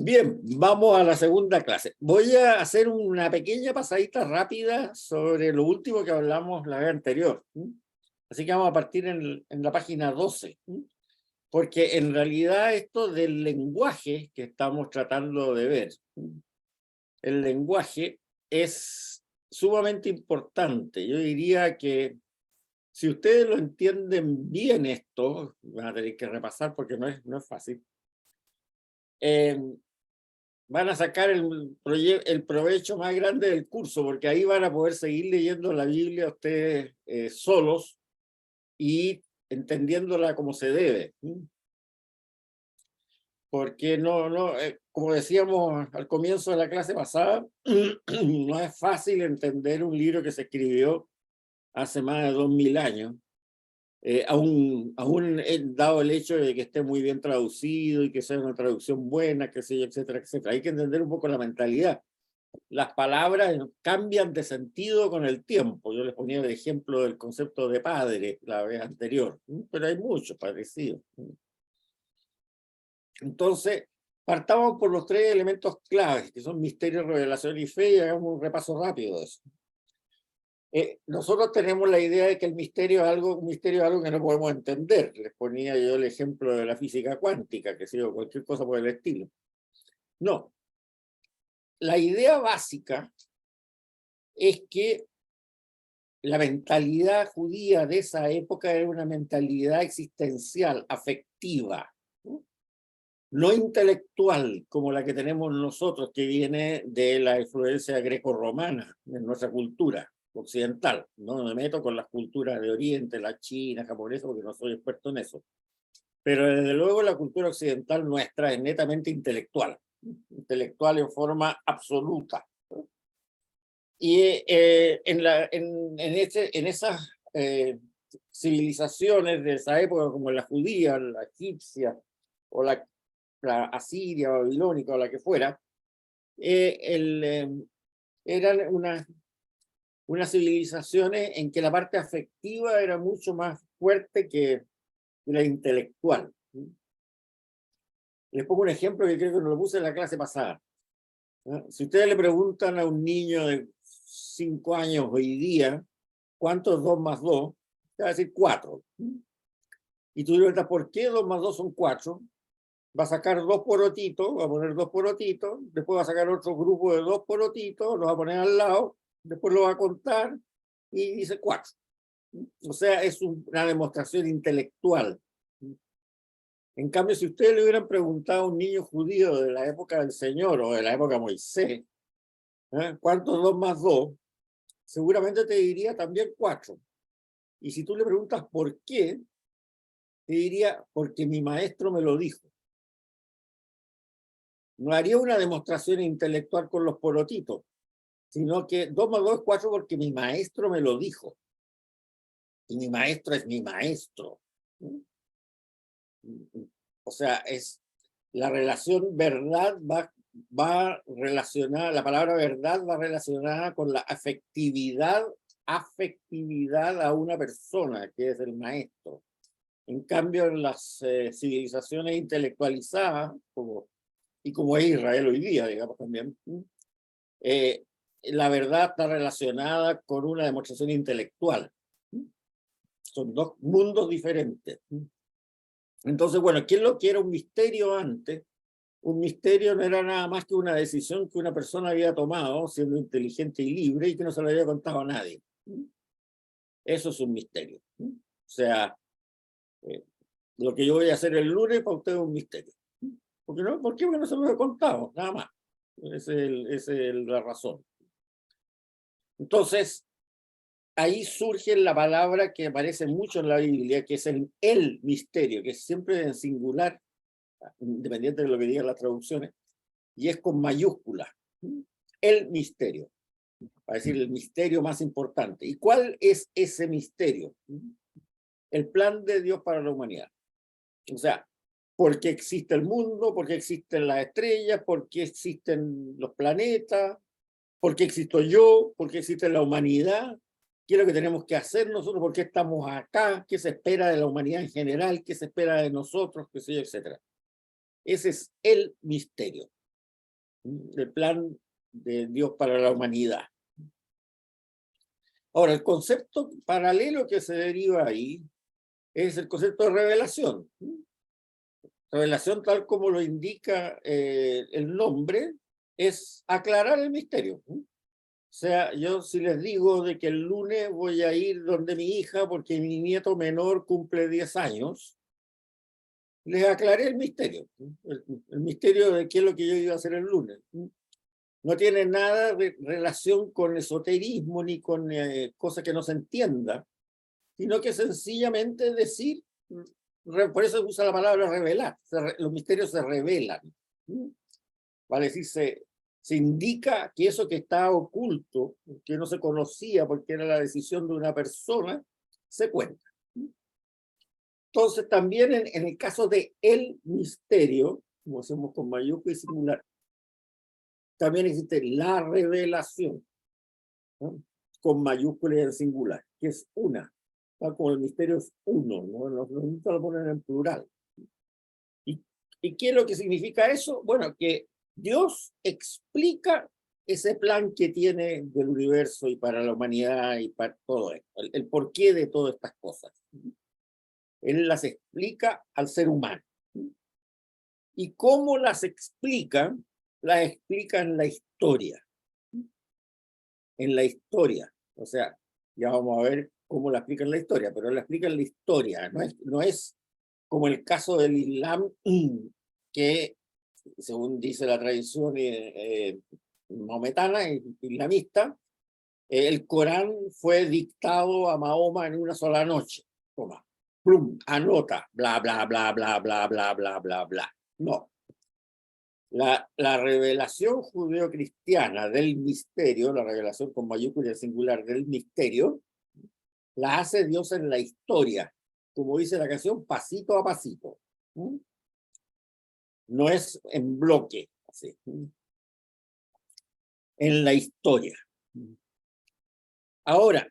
Bien, vamos a la segunda clase. Voy a hacer una pequeña pasadita rápida sobre lo último que hablamos la vez anterior. Así que vamos a partir en la página 12. Porque en realidad esto del lenguaje que estamos tratando de ver, el lenguaje es sumamente importante. Yo diría que si ustedes lo entienden bien esto, van a tener que repasar porque no es fácil. Van a sacar el provecho más grande del curso, porque ahí van a poder seguir leyendo la Biblia ustedes solos y entendiéndola como se debe. Porque como decíamos al comienzo de la clase pasada, no es fácil entender un libro que se escribió hace más de 2000 años. Aún dado el hecho de que esté muy bien traducido y que sea una traducción buena, qué sé yo, etcétera, etcétera. Hay que entender un poco la mentalidad. Las palabras cambian de sentido con el tiempo. Yo les ponía el ejemplo del concepto de padre la vez anterior, pero hay muchos parecidos. Entonces, partamos por los tres elementos claves, que son misterio, revelación y fe, y hagamos un repaso rápido de eso. Nosotros tenemos la idea de que el misterio es algo, un misterio es algo que no podemos entender. Les ponía yo el ejemplo de la física cuántica, que sea cualquier cosa por el estilo. No. La idea básica es que la mentalidad judía de esa época era una mentalidad existencial, afectiva, no intelectual como la que tenemos nosotros, que viene de la influencia greco-romana en nuestra cultura occidental. No me meto con las culturas de Oriente, la China, japonesa, porque no soy experto en eso. Pero desde luego la cultura occidental nuestra es netamente intelectual, intelectual en forma absoluta. Y en esas civilizaciones de esa época, como la judía, la egipcia, o la asiria, babilónica, o la que fuera, eran unas civilizaciones en que la parte afectiva era mucho más fuerte que la intelectual. Les pongo un ejemplo que creo que no lo puse en la clase pasada. Si ustedes le preguntan a un niño de 5 años hoy día, ¿cuánto es 2 más 2? Te va a decir 4. Y tú le preguntas, ¿por qué 2 más 2 son 4? Va a sacar 2 porotitos, va a poner 2 porotitos, después va a sacar otro grupo de 2 porotitos, los va a poner al lado, después lo va a contar y dice 4. O sea, es una demostración intelectual. En cambio, si ustedes le hubieran preguntado a un niño judío de la época del Señor o de la época de Moisés, ¿cuánto es 2 más 2? Seguramente te diría también 4. Y si tú le preguntas por qué, te diría, porque mi maestro me lo dijo. No haría una demostración intelectual con los porotitos, sino que 2 más 2 es 4 porque mi maestro me lo dijo. Y mi maestro es mi maestro. O sea, es la relación verdad va relacionada, la palabra verdad va relacionada con la afectividad a una persona, que es el maestro. En cambio, en las civilizaciones intelectualizadas, como es Israel hoy día, digamos también, la verdad está relacionada con una demostración intelectual. Son dos mundos diferentes. Entonces, bueno, ¿quién lo quiere un misterio antes? Un misterio no era nada más que una decisión que una persona había tomado, siendo inteligente y libre, y que no se lo había contado a nadie. Eso es un misterio. O sea, lo que yo voy a hacer el lunes para usted es un misterio. ¿Por qué no? ¿Por qué? Porque no se lo he contado, nada más. Esa es la razón. Entonces, ahí surge la palabra que aparece mucho en la Biblia, que es el misterio, que es siempre en singular, independiente de lo que digan las traducciones, y es con mayúscula. El misterio, para decir el misterio más importante. ¿Y cuál es ese misterio? El plan de Dios para la humanidad. O sea, ¿por qué existe el mundo? ¿Por qué existen las estrellas? ¿Por qué existen los planetas? ¿Por qué existo yo? ¿Por qué existe la humanidad? ¿Qué es lo que tenemos que hacer nosotros? ¿Por qué estamos acá? ¿Qué se espera de la humanidad en general? ¿Qué se espera de nosotros? ¿Qué sé yo? Etcétera. Ese es el misterio. el plan de Dios para la humanidad. Ahora, el concepto paralelo que se deriva ahí es el concepto de revelación. Revelación, tal como lo indica el nombre, es aclarar el misterio. O sea, yo si les digo de que el lunes voy a ir donde mi hija porque mi nieto menor cumple 10 años, les aclaré el misterio. El misterio de qué es lo que yo iba a hacer el lunes. No tiene nada de relación con esoterismo ni con cosas que no se entienda, sino que sencillamente decir, por eso usa la palabra revelar, los misterios se revelan. Vale decir, se indica que eso que está oculto, que no se conocía porque era la decisión de una persona, se cuenta. Entonces también en el caso de el misterio, como hacemos con mayúscula y singular, también existe la revelación, ¿no? Con mayúscula y en singular, que es una. Como el misterio es uno, ¿no? Los lo ponen en plural. ¿Y qué es lo que significa eso? Bueno, que Dios explica ese plan que tiene del universo y para la humanidad y para todo esto, el porqué de todas estas cosas. Él las explica al ser humano. ¿Y cómo las explica? Las explica en la historia. En la historia. O sea, ya vamos a ver cómo la explica en la historia, pero la explica en la historia. No es como el caso del Islam, que, según dice la tradición maometana, islamista, el Corán fue dictado a Mahoma en una sola noche. Toma, plum, anota, bla, bla, bla, bla, bla, bla, bla, bla, bla. No. La revelación judeocristiana del misterio, la revelación con mayúscula singular del misterio, la hace Dios en la historia, como dice la canción, pasito a pasito. No es en bloque, así. En la historia. Ahora,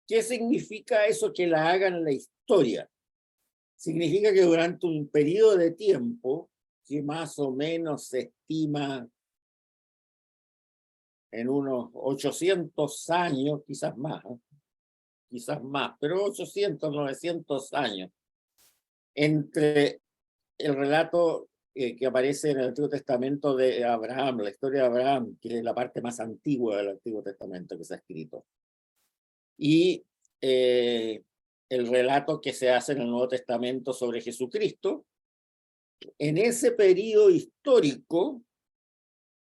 ¿qué significa eso que la haga en la historia? Significa que durante un periodo de tiempo, que más o menos se estima en unos 800 años, quizás más, pero 800, 900 años, entre el relato que aparece en el Antiguo Testamento de Abraham, la historia de Abraham, que es la parte más antigua del Antiguo Testamento que se ha escrito, y el relato que se hace en el Nuevo Testamento sobre Jesucristo. En ese periodo histórico,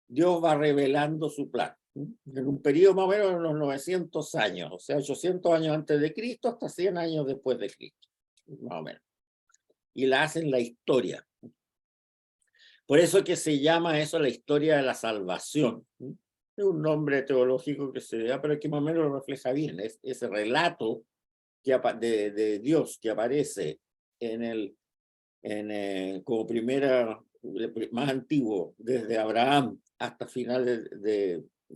Dios va revelando su plan. En un periodo más o menos de unos 900 años, o sea, 800 años antes de Cristo hasta 100 años después de Cristo, más o menos. Y la hacen la historia. Por eso que se llama eso la historia de la salvación. Es un nombre teológico que se da, pero que más o menos lo refleja bien. Es ese relato de Dios que aparece como primera, más antiguo, desde Abraham hasta final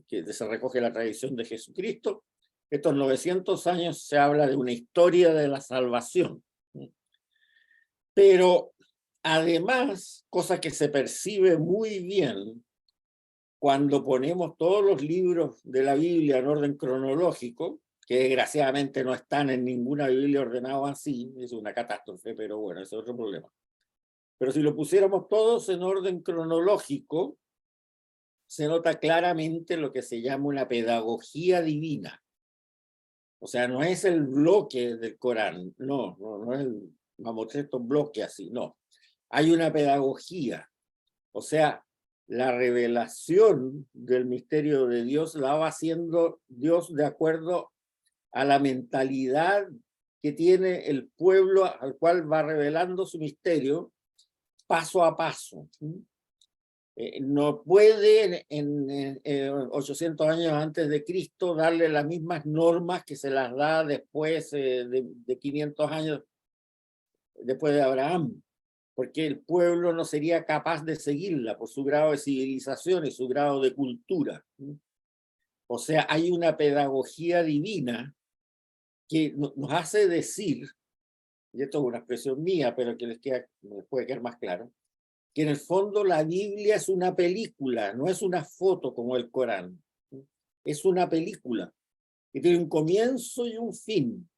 que se recoge la tradición de Jesucristo. Estos 900 años se habla de una historia de la salvación. Pero además, cosa que se percibe muy bien cuando ponemos todos los libros de la Biblia en orden cronológico, que desgraciadamente no están en ninguna Biblia ordenada así, es una catástrofe, pero bueno, ese es otro problema. Pero si lo pusiéramos todos en orden cronológico, se nota claramente lo que se llama una pedagogía divina. O sea, no es el bloque del Corán, no es vamos a estos bloques así, no. Hay una pedagogía, o sea, la revelación del misterio de Dios la va haciendo Dios de acuerdo a la mentalidad que tiene el pueblo al cual va revelando su misterio paso a paso. No puede en 800 años antes de Cristo darle las mismas normas que se las da después de 500 años después de Abraham, porque el pueblo no sería capaz de seguirla por su grado de civilización y su grado de cultura. O sea, hay una pedagogía divina que nos hace decir, y esto es una expresión mía, pero que les puede quedar más claro, que en el fondo la Biblia es una película, no es una foto como el Corán. Es una película que tiene un comienzo y un fin.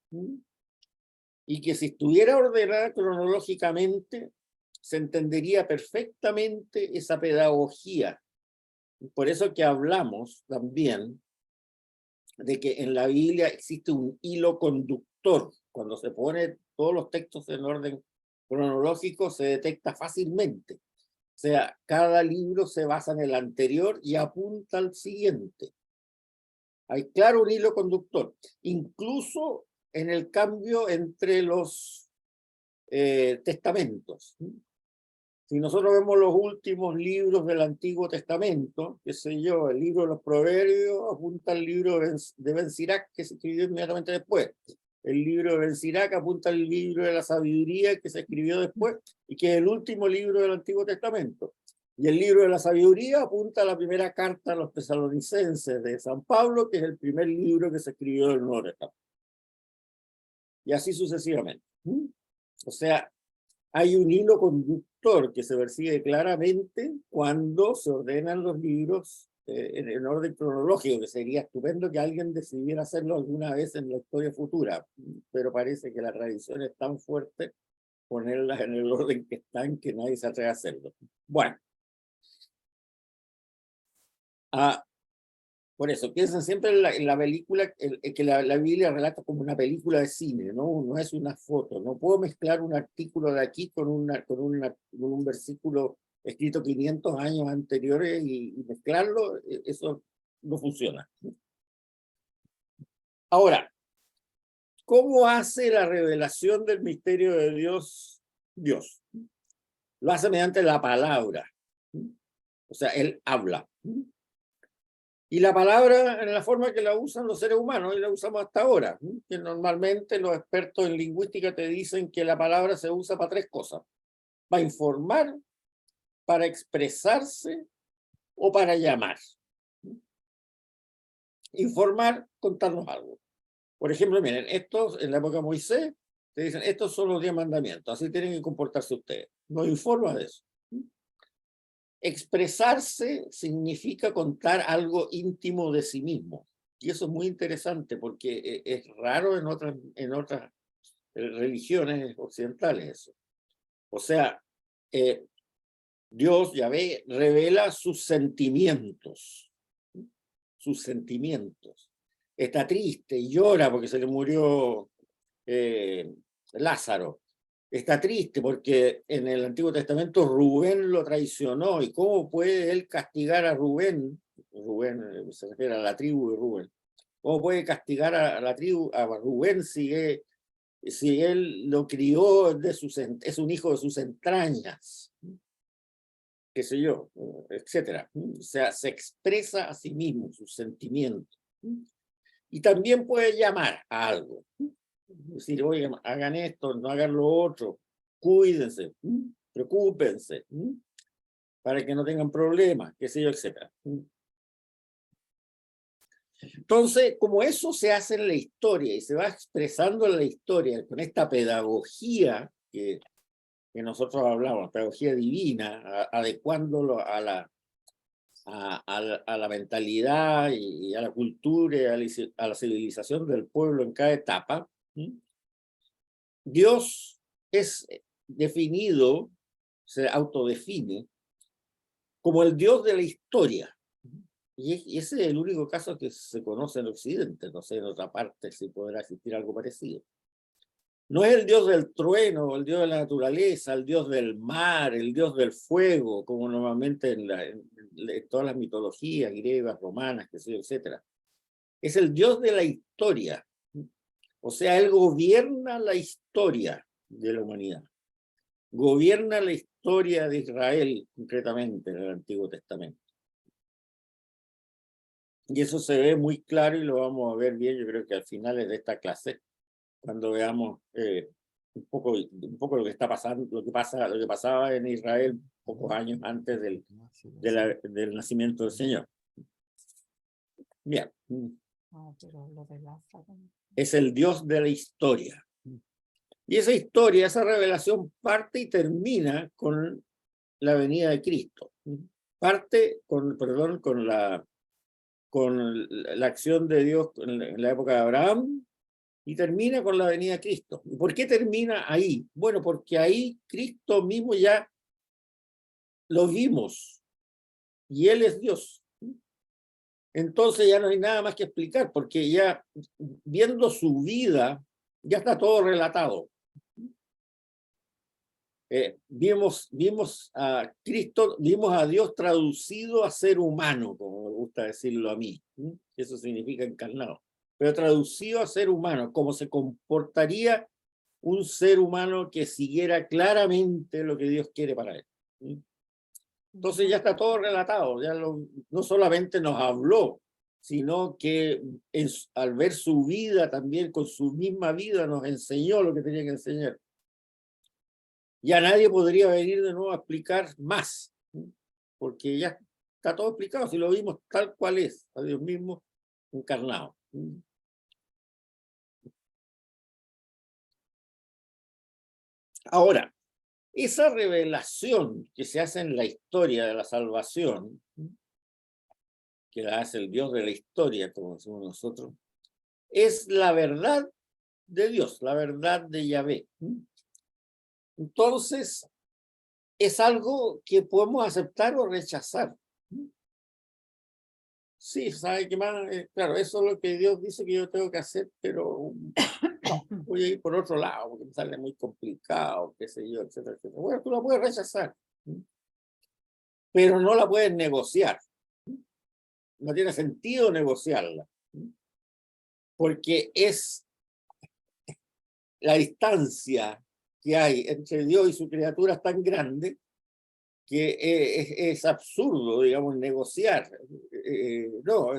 Y que si estuviera ordenada cronológicamente, se entendería perfectamente esa pedagogía. Por eso que hablamos también de que en la Biblia existe un hilo conductor. Cuando se pone todos los textos en orden cronológico, se detecta fácilmente. O sea, cada libro se basa en el anterior y apunta al siguiente. Hay claro un hilo conductor. Incluso en el cambio entre los testamentos. Si nosotros vemos los últimos libros del Antiguo Testamento, qué sé yo, el libro de los Proverbios apunta al libro de Ben Sirac, que se escribió inmediatamente después. El libro de Ben Sirac apunta al libro de la sabiduría, que se escribió después, y que es el último libro del Antiguo Testamento. Y el libro de la sabiduría apunta a la primera carta a los tesalonicenses de San Pablo, que es el primer libro que se escribió del Nuevo Testamento. Y así sucesivamente. O sea, hay un hilo conductor que se percibe claramente cuando se ordenan los libros en orden cronológico, que sería estupendo que alguien decidiera hacerlo alguna vez en la historia futura, pero parece que la tradición es tan fuerte ponerlas en el orden que están que nadie se atreve a hacerlo. Bueno. Por eso, piensen siempre en la película, que la Biblia relata como una película de cine, ¿no? No es una foto. No puedo mezclar un artículo de aquí con un versículo escrito 500 años anteriores y mezclarlo, eso no funciona. Ahora, ¿cómo hace la revelación del misterio de Dios? Dios lo hace mediante la palabra. O sea, Él habla. Y la palabra en la forma que la usan los seres humanos, y la usamos hasta ahora, que normalmente los expertos en lingüística te dicen que la palabra se usa para tres cosas: para informar, para expresarse o para llamar. Informar, contarnos algo. Por ejemplo, miren, estos en la época de Moisés te dicen, estos son los 10 mandamientos, así tienen que comportarse ustedes. Nos informa de eso. Expresarse significa contar algo íntimo de sí mismo. Y eso es muy interesante porque es raro en otras religiones occidentales eso. O sea, Dios, Yahvé, revela sus sentimientos. Sus sentimientos. Está triste y llora porque se le murió Lázaro. Está triste porque en el Antiguo Testamento Rubén lo traicionó. ¿Y cómo puede él castigar a Rubén? Rubén se refiere a la tribu de Rubén. ¿Cómo puede castigar a la tribu, a Rubén, si él lo crió, es un hijo de sus entrañas? Qué sé yo, etcétera. O sea, se expresa a sí mismo, sus sentimientos. Y también puede llamar a algo. Decir, oye, hagan esto, no hagan lo otro, cuídense, preocúpense, para que no tengan problemas, qué sé yo, etcétera. Entonces, como eso se hace en la historia y se va expresando en la historia con esta pedagogía que nosotros hablamos, pedagogía divina, adecuándolo a la mentalidad y a la cultura y a la civilización del pueblo en cada etapa, Dios es definido, se autodefine como el Dios de la historia. Y ese es el único caso que se conoce en Occidente. No sé en otra parte si podrá existir algo parecido. No es el Dios del trueno, el Dios de la naturaleza, el Dios del mar, el Dios del fuego, como normalmente en todas las mitologías griegas, romanas, que sé yo, etcétera. Es el Dios de la historia. O sea, Él gobierna la historia de la humanidad. Gobierna la historia de Israel, concretamente, en el Antiguo Testamento. Y eso se ve muy claro y lo vamos a ver bien, yo creo que al final de esta clase, cuando veamos un poco lo que está pasando, lo que pasaba en Israel pocos años antes del nacimiento del Señor. Bien. Es el Dios de la historia. Y esa historia, esa revelación parte y termina con la venida de Cristo. Parte con, perdón, con la acción de Dios en la época de Abraham y termina con la venida de Cristo. ¿Y por qué termina ahí? Bueno, porque ahí Cristo mismo ya lo vimos y Él es Dios. Entonces ya no hay nada más que explicar, porque ya viendo su vida, ya está todo relatado. Vimos a Cristo, vimos a Dios traducido a ser humano, como me gusta decirlo a mí. Eso significa encarnado. Pero traducido a ser humano, como se comportaría un ser humano que siguiera claramente lo que Dios quiere para él. Entonces ya está todo relatado, ya no solamente nos habló, sino que al ver su vida también, con su misma vida, nos enseñó lo que tenía que enseñar. Ya nadie podría venir de nuevo a explicar más, porque ya está todo explicado, si lo vimos tal cual es, a Dios mismo encarnado. Ahora, esa revelación que se hace en la historia de la salvación, que la hace el Dios de la historia, como decimos nosotros, es la verdad de Dios, la verdad de Yahvé. Entonces, es algo que podemos aceptar o rechazar. Sí, ¿sabe qué más? Claro, eso es lo que Dios dice que yo tengo que hacer, pero no, voy a ir por otro lado, porque me sale muy complicado, qué sé yo, etcétera, etcétera. Bueno, tú la puedes rechazar, pero no la puedes negociar. No tiene sentido negociarla, porque es la distancia que hay entre Dios y su criatura es tan grande que es absurdo, digamos, negociar. No,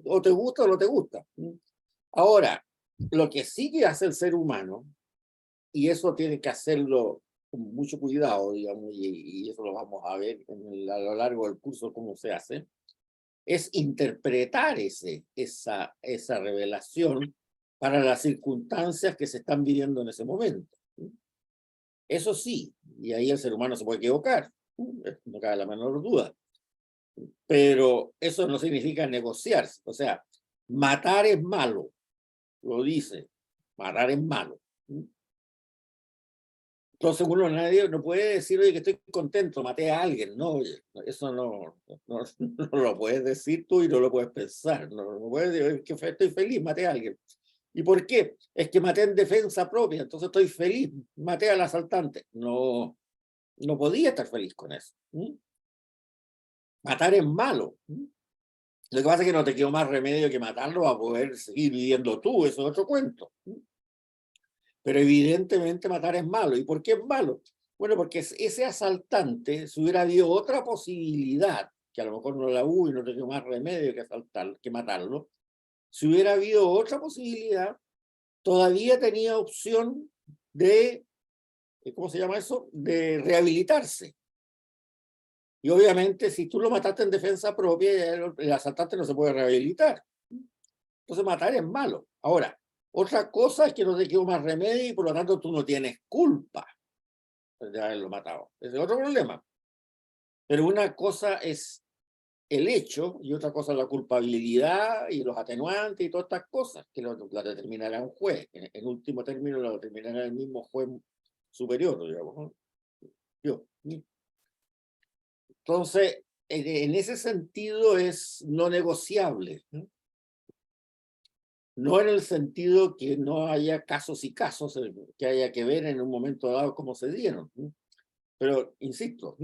o te gusta o no te gusta. Ahora, lo que sí que hace el ser humano, y eso tiene que hacerlo con mucho cuidado, digamos, y eso lo vamos a ver a lo largo del curso cómo se hace, es interpretar esa revelación para las circunstancias que se están viviendo en ese momento. Eso sí, y ahí el ser humano se puede equivocar, no cabe la menor duda, pero eso no significa negociar, o sea, matar es malo, lo dice, matar es malo. Entonces nadie no puede decir, oye, que estoy contento, maté a alguien. No, oye, eso no lo puedes decir tú y no lo puedes pensar. No puedes decir que estoy feliz, maté a alguien. ¿Y por qué? Es que maté en defensa propia, entonces estoy feliz, maté al asaltante. No podía estar feliz con eso. Matar es malo. Lo que pasa es que no te quedó más remedio que matarlo a poder seguir viviendo tú, eso es otro cuento. Pero evidentemente matar es malo. ¿Y por qué es malo? Bueno, porque ese asaltante, si hubiera habido otra posibilidad, que a lo mejor no la hubo y no tenía más remedio que matarlo, si hubiera habido otra posibilidad, todavía tenía opción de, ¿cómo se llama eso? De rehabilitarse. Y obviamente, si tú lo mataste en defensa propia, el asaltante no se puede rehabilitar. Entonces, matar es malo. Ahora, otra cosa es que no te quedó más remedio y por lo tanto tú no tienes culpa de haberlo matado. Ese es otro problema. Pero una cosa es el hecho y otra cosa es la culpabilidad y los atenuantes y todas estas cosas que la determinará un juez. En último término, lo determinará el mismo juez superior, digamos, ¿no? Yo. Entonces, en ese sentido es no negociable. No en el sentido que no haya casos y casos que haya que ver en un momento dado cómo se dieron. Pero, insisto,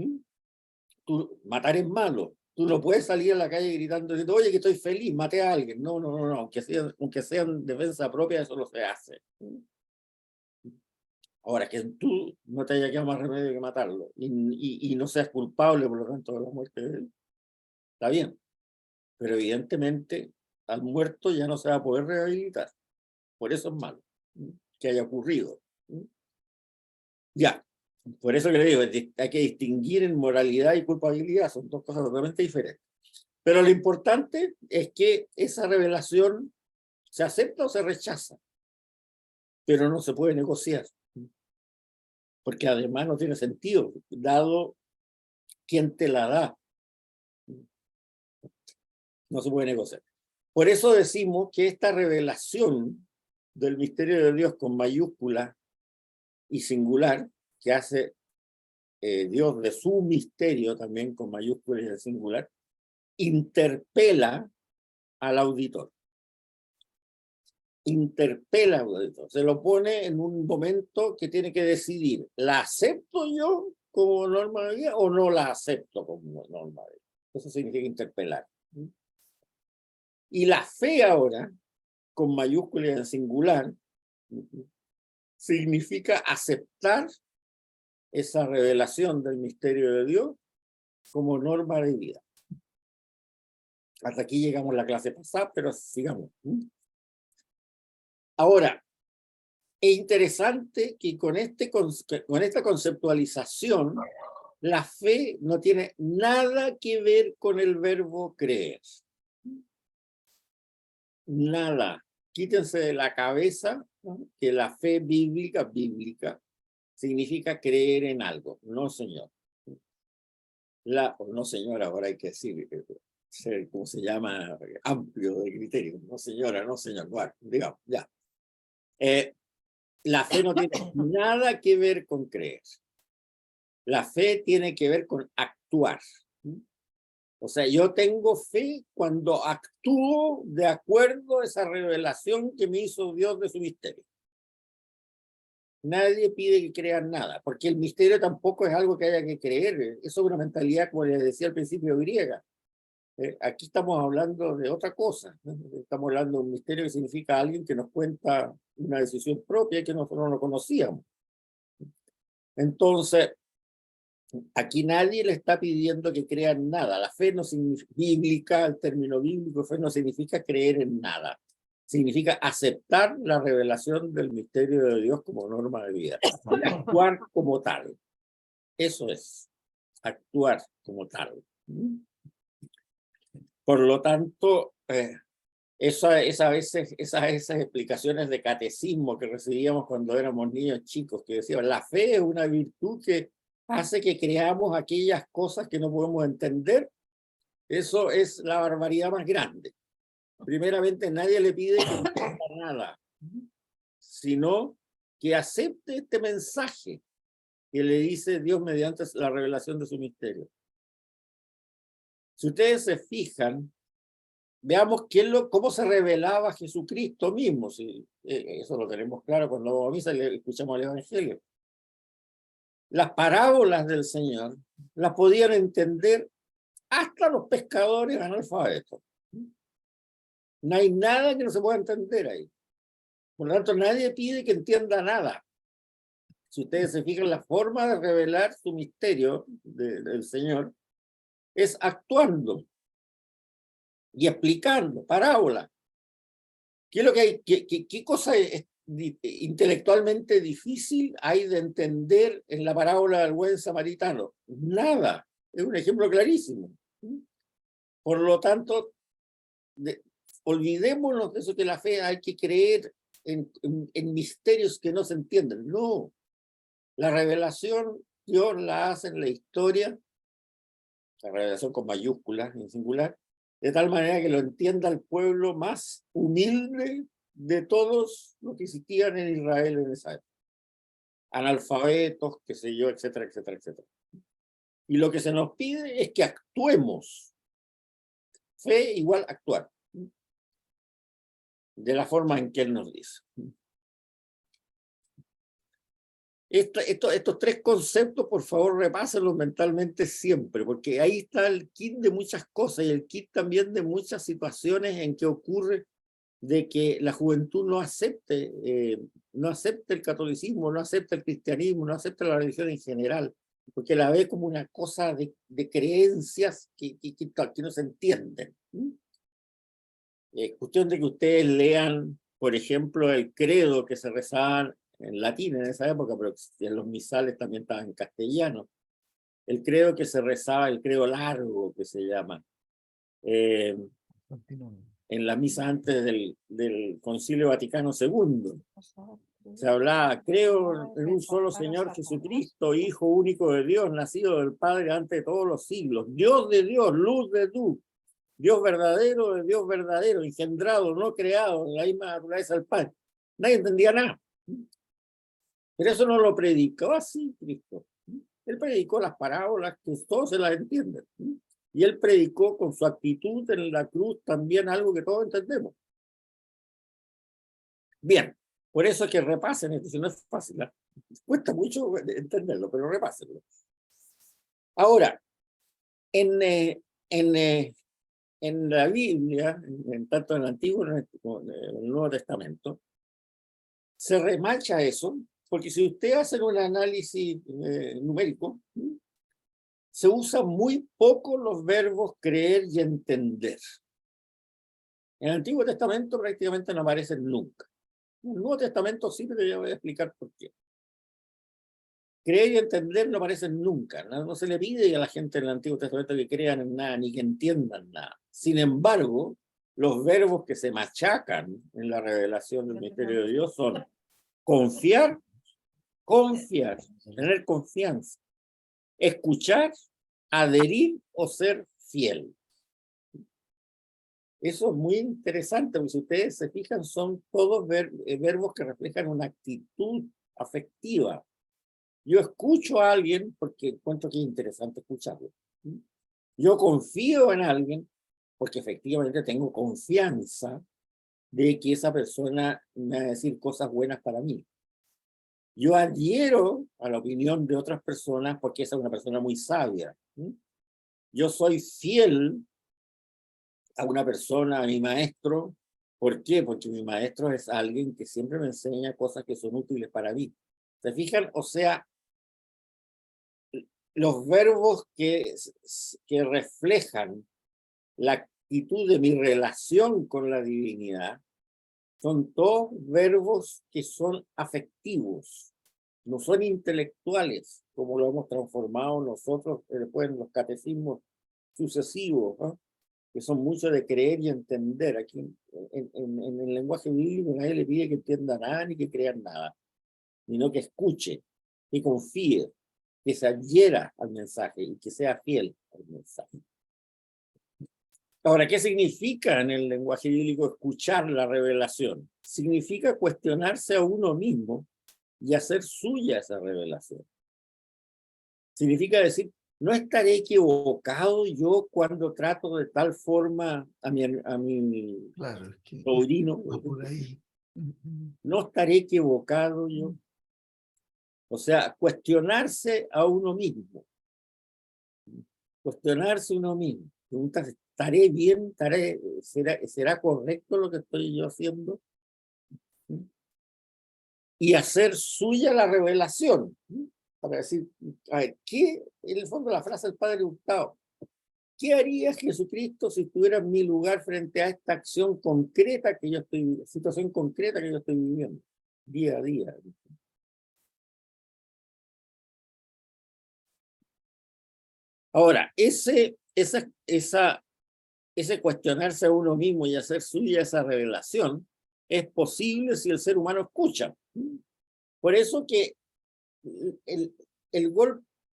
matar es malo. Tú no puedes salir a la calle gritando, diciendo, oye, que estoy feliz, maté a alguien. No, aunque sea en defensa propia, eso no se hace. Ahora, que tú no te haya quedado más remedio que matarlo y no seas culpable, por lo tanto, de la muerte de él, está bien. Pero evidentemente, al muerto ya no se va a poder rehabilitar. Por eso es malo que haya ocurrido. Ya, por eso que le digo, hay que distinguir en moralidad y culpabilidad, son dos cosas totalmente diferentes. Pero lo importante es que esa revelación se acepta o se rechaza, pero no se puede negociar, porque además no tiene sentido, dado ¿Quién te la da? No se puede negociar. Por eso decimos que esta revelación del misterio de Dios con mayúscula y singular, que hace Dios de su misterio también con mayúscula y en singular, interpela al auditor. Interpela al auditor. Se lo pone en un momento que tiene que decidir, ¿la acepto yo como norma de vida o no la acepto como norma de vida? Eso significa interpelar. Y la fe ahora, con mayúscula y en singular, significa aceptar esa revelación del misterio de Dios como norma de vida. Hasta aquí llegamos la clase pasada, pero sigamos. Ahora, es interesante que con esta conceptualización, la fe no tiene nada que ver con el verbo creer. Nada. Quítense de la cabeza, ¿no?, que la fe bíblica significa creer en algo. No, señor. No, señora, ahora hay que decir, ser, ¿cómo se llama? Amplio de criterio. No, señora, no, señor. Bueno, digamos, ya. La fe no tiene nada que ver con creer. La fe tiene que ver con actuar. O sea, yo tengo fe cuando actúo de acuerdo a esa revelación que me hizo Dios de su misterio. Nadie pide que crean nada, porque el misterio tampoco es algo que haya que creer. Eso es una mentalidad, como les decía al principio, griega. Aquí estamos hablando de otra cosa. Estamos hablando de un misterio que significa alguien que nos cuenta una decisión propia que nosotros no conocíamos. Entonces, aquí nadie le está pidiendo que crean nada. La fe no significa bíblica, el término bíblico, fe no significa creer en nada. Significa aceptar la revelación del misterio de Dios como norma de vida. Y actuar como tal. Eso es, actuar como tal. Por lo tanto, esas explicaciones de catecismo que recibíamos cuando éramos niños chicos, que decían, la fe es una virtud que hace que creamos aquellas cosas que no podemos entender, eso es la barbaridad más grande. Primeramente, nadie le pide que no haga nada, sino que acepte este mensaje que le dice Dios mediante la revelación de su misterio. Si ustedes se fijan, veamos cómo se revelaba Jesucristo mismo. Si, eso lo tenemos claro cuando vamos a misa y escuchamos el Evangelio. Las parábolas del Señor las podían entender hasta los pescadores analfabetos. No hay nada que no se pueda entender ahí. Por lo tanto, nadie pide que entienda nada. Si ustedes se fijan, la forma de revelar su misterio del Señor es actuando y explicando parábolas. ¿Qué es lo que hay? ¿Qué cosa es intelectualmente difícil hay de entender en la parábola del buen samaritano? Nada. Es un ejemplo clarísimo. Por lo tanto, olvidémonos de eso, que la fe hay que creer en misterios que no se entienden. No. La revelación Dios la hace en la historia, la revelación con mayúsculas en singular, de tal manera que lo entienda el pueblo más humilde de todos los que existían en Israel en esa época. Analfabetos, qué sé yo, etcétera, etcétera, etcétera. Y lo que se nos pide es que actuemos. Fe igual actuar. De la forma en que Él nos dice. Estos tres conceptos, por favor, repásenlos mentalmente siempre, porque ahí está el kit de muchas cosas y el kit también de muchas situaciones en que ocurre de que la juventud no acepte el catolicismo, no acepta el cristianismo, no acepta la religión en general, porque la ve como una cosa de creencias que no se entienden. Cuestión de que ustedes lean, por ejemplo, el credo que se rezaban en latín en esa época, pero en los misales también estaban en castellano. El credo que se rezaba, el credo largo que se llama, en la misa antes del Concilio Vaticano II. Se hablaba, creo en un solo Señor Jesucristo, Hijo único de Dios, nacido del Padre antes de todos los siglos, Dios de Dios, luz de luz, Dios verdadero de Dios verdadero, engendrado, no creado, en la misma naturaleza del Padre. Nadie entendía nada. Pero eso no lo predicó así Cristo. Él predicó las parábolas que todos se las entienden. Y él predicó con su actitud en la cruz también algo que todos entendemos. Bien, por eso es que repasen esto, si no es fácil. Cuesta mucho entenderlo, pero repásenlo. Ahora, en la Biblia, tanto en el Antiguo como en el Nuevo Testamento, se remacha eso, porque si usted hace un análisis numérico, se usan muy poco los verbos creer y entender. En el Antiguo Testamento prácticamente no aparecen nunca. En el Nuevo Testamento sí, pero ya voy a explicar por qué. Creer y entender no aparecen nunca. No se le pide a la gente en el Antiguo Testamento que crean en nada ni que entiendan nada. Sin embargo, los verbos que se machacan en la revelación del misterio de Dios son confiar, tener confianza, escuchar, adherir o ser fiel. Eso es muy interesante, porque si ustedes se fijan, son todos verbos que reflejan una actitud afectiva. Yo escucho a alguien porque encuentro que es interesante escucharlo. Yo confío en alguien porque efectivamente tengo confianza de que esa persona me va a decir cosas buenas para mí. Yo adhiero a la opinión de otras personas porque esa es una persona muy sabia. Yo soy fiel a una persona, a mi maestro. ¿Por qué? Porque mi maestro es alguien que siempre me enseña cosas que son útiles para mí. ¿Se fijan? O sea, los verbos que reflejan la actitud de mi relación con la divinidad son todos verbos que son afectivos, no son intelectuales, como lo hemos transformado nosotros después en los catecismos sucesivos, ¿no? Que son mucho de creer y entender. Aquí en el lenguaje bíblico nadie le pide que entienda nada ni que crea nada, sino que escuche, que confíe, que se adhiera al mensaje y que sea fiel al mensaje. Ahora, ¿qué significa en el lenguaje bíblico escuchar la revelación? Significa cuestionarse a uno mismo y hacer suya esa revelación. Significa decir, ¿no estaré equivocado yo cuando trato de tal forma a mi Claro, es que sobrino? va por ahí. ¿No estaré equivocado yo? O sea, cuestionarse a uno mismo. Cuestionarse uno mismo. Preguntarse, ¿estaré bien? ¿Será correcto lo que estoy yo haciendo? Y hacer suya la revelación. Para decir, a ver, ¿qué? En el fondo la frase del Padre Hurtado. ¿Qué haría Jesucristo si estuviera en mi lugar frente a esta acción concreta que yo estoy, situación concreta que yo estoy viviendo día a día? Ahora, ese cuestionarse a uno mismo y hacer suya esa revelación es posible si el ser humano escucha. Por eso que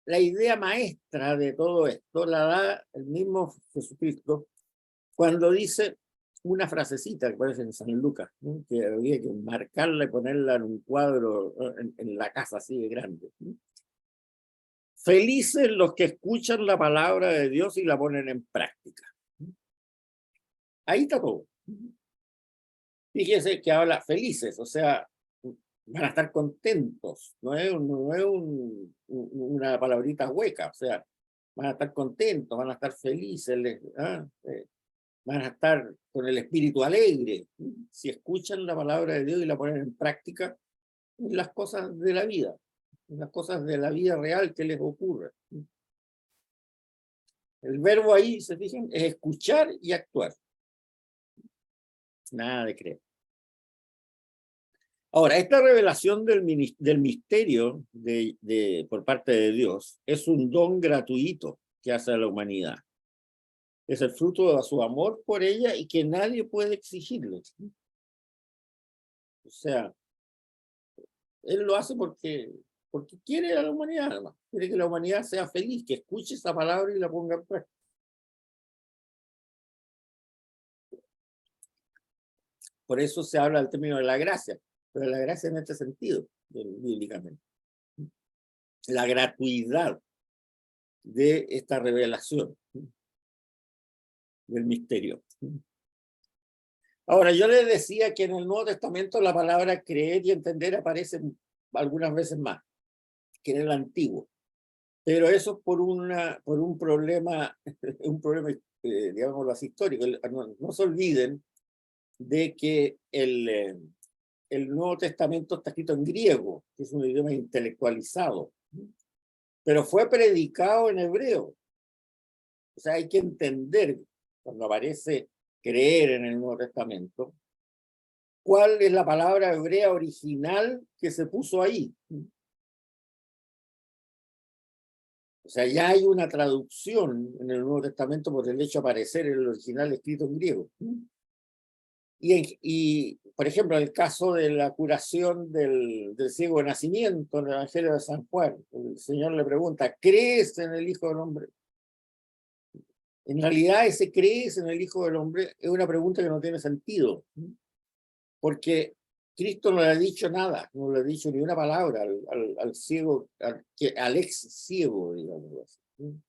la idea maestra de todo esto la da el mismo Jesucristo cuando dice una frasecita que aparece en San Lucas, ¿no? Que había que marcarla y ponerla en un cuadro en la casa así de grande. Felices los que escuchan la palabra de Dios y la ponen en práctica. Ahí está todo. Fíjese que habla felices, o sea, van a estar contentos, no es una palabrita hueca, o sea, van a estar contentos, van a estar felices, van a estar con el espíritu alegre, si escuchan la palabra de Dios y la ponen en práctica en las cosas de la vida, en las cosas de la vida real que les ocurre. El verbo ahí, se fijan, es escuchar y actuar. Nada de creer. Ahora, esta revelación del misterio por parte de Dios es un don gratuito que hace a la humanidad. Es el fruto de su amor por ella y que nadie puede exigirle. O sea, Él lo hace porque quiere a la humanidad, además. Quiere que la humanidad sea feliz, que escuche esa palabra y la ponga en práctica. Por eso se habla del término de la gracia, pero la gracia en este sentido, bíblicamente. La gratuidad de esta revelación del misterio. Ahora, yo les decía que en el Nuevo Testamento la palabra creer y entender aparece algunas veces más que en el Antiguo. Pero eso por un problema, digámoslo así, histórico. No se olviden de que el Nuevo Testamento está escrito en griego, que es un idioma intelectualizado, pero fue predicado en hebreo. O sea, hay que entender, cuando aparece creer en el Nuevo Testamento, cuál es la palabra hebrea original que se puso ahí. O sea, ya hay una traducción en el Nuevo Testamento por el hecho de aparecer el original escrito en griego. Y por ejemplo, en el caso de la curación del ciego de nacimiento en el Evangelio de San Juan, el Señor le pregunta, ¿crees en el Hijo del Hombre? En realidad, ese ¿crees en el Hijo del Hombre? Es una pregunta que no tiene sentido, porque Cristo no le ha dicho nada, no le ha dicho ni una palabra al ciego, al ex ciego, digamos así.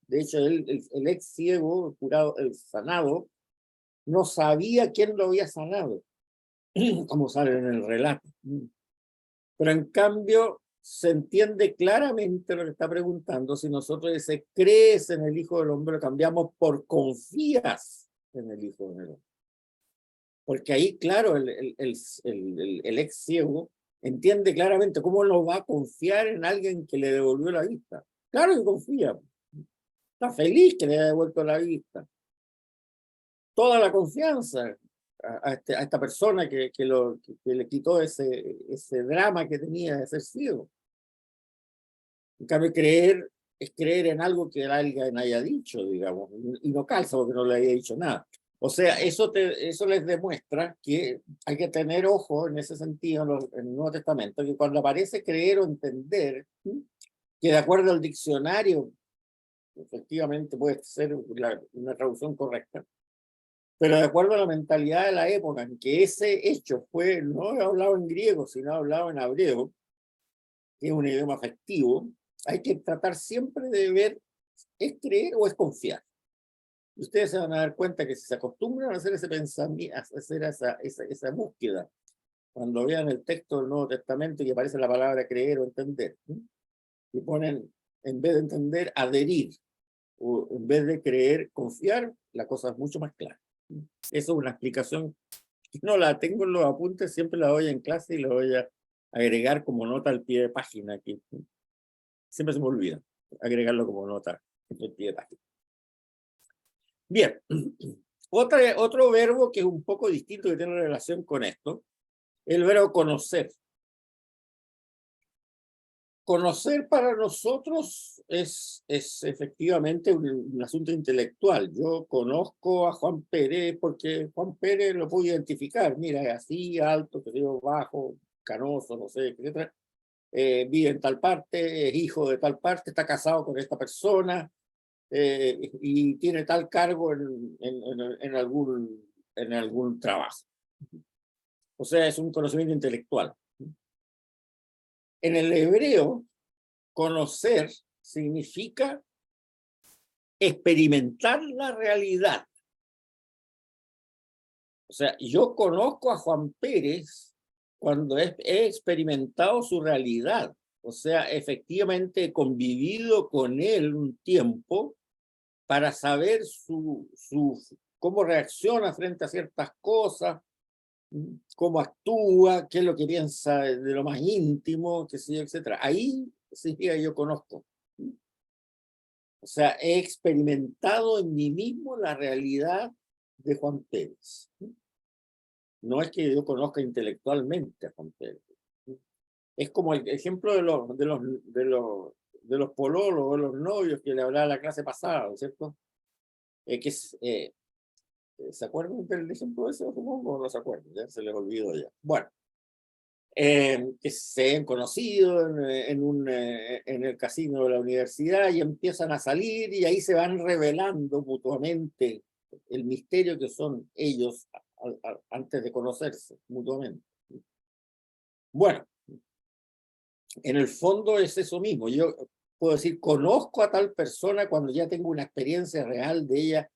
De hecho, el ex ciego, el curado, el sanado, no sabía quién lo había sanado, como sale en el relato. Pero en cambio, se entiende claramente lo que está preguntando. Si nosotros dice, crees en el Hijo del Hombre, lo cambiamos por confías en el Hijo del Hombre. Porque ahí, claro, el ex ciego entiende claramente cómo no va a confiar en alguien que le devolvió la vista. Claro que confía. Está feliz que le haya devuelto la vista. Toda la confianza a esta persona que le quitó ese drama que tenía de ser ciego. En cambio, creer es creer en algo que alguien haya dicho, digamos, y no calza porque no le haya dicho nada. O sea, eso les demuestra que hay que tener ojo en ese sentido en el Nuevo Testamento, que cuando aparece creer o entender, que de acuerdo al diccionario, efectivamente puede ser una traducción correcta, pero de acuerdo a la mentalidad de la época en que ese hecho fue no hablado en griego, sino hablado en hebreo, que es un idioma afectivo, hay que tratar siempre de ver, ¿es creer o es confiar? Ustedes se van a dar cuenta que si se acostumbran a hacer ese pensamiento, a hacer esa búsqueda, cuando vean el texto del Nuevo Testamento y aparece la palabra creer o entender, y ponen, en vez de entender, adherir, o en vez de creer, confiar, la cosa es mucho más clara. Eso es una explicación que no la tengo en los apuntes, siempre la doy en clase y la voy a agregar como nota al pie de página, que siempre se me olvida agregarlo como nota al pie de página. Bien, otro verbo que es un poco distinto, que tiene relación con esto, el verbo conocer. Conocer para nosotros es efectivamente un asunto intelectual. Yo conozco a Juan Pérez porque Juan Pérez lo puedo identificar. Mira, es así, alto, que digo, bajo, canoso, no sé, etc. Vive en tal parte, es hijo de tal parte, está casado con esta persona, y tiene tal cargo en algún trabajo. O sea, es un conocimiento intelectual. En el hebreo, conocer significa experimentar la realidad. O sea, yo conozco a Juan Pérez cuando he experimentado su realidad. O sea, efectivamente he convivido con él un tiempo para saber cómo reacciona frente a ciertas cosas, cómo actúa, qué es lo que piensa de lo más íntimo, qué sé yo, etc. Ahí sí yo conozco. O sea, he experimentado en mí mismo la realidad de Juan Pérez. No es que yo conozca intelectualmente a Juan Pérez. Es como el ejemplo de los polólogos, de los novios que le hablaba la clase pasada, ¿cierto? ¿Se acuerdan del ejemplo ese, supongo, o no se acuerdan? Ya se les olvidó ya. Bueno, que se han conocido en el casino de la universidad y empiezan a salir y ahí se van revelando mutuamente el misterio que son ellos antes de conocerse mutuamente. Bueno, en el fondo es eso mismo. Yo puedo decir, conozco a tal persona cuando ya tengo una experiencia real de ella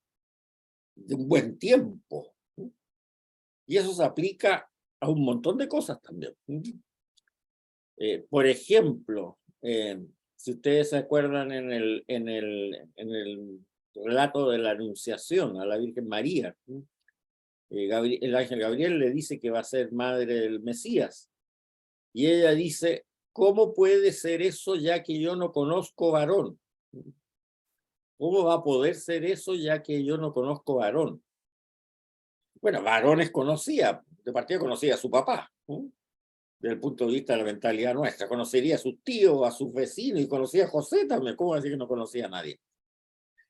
de un buen tiempo. Y eso se aplica a un montón de cosas también. Por ejemplo, si ustedes se acuerdan en el relato de la Anunciación a la Virgen María, el ángel Gabriel le dice que va a ser madre del Mesías. Y ella dice, ¿cómo puede ser eso ya que yo no conozco varón? ¿Cómo va a poder ser eso ya que yo no conozco varón? Bueno, varones conocía, de partida conocía a su papá, ¿no? Desde el punto de vista de la mentalidad nuestra. Conocería a sus tíos, a sus vecinos, y conocía a José también. ¿Cómo decir que no conocía a nadie?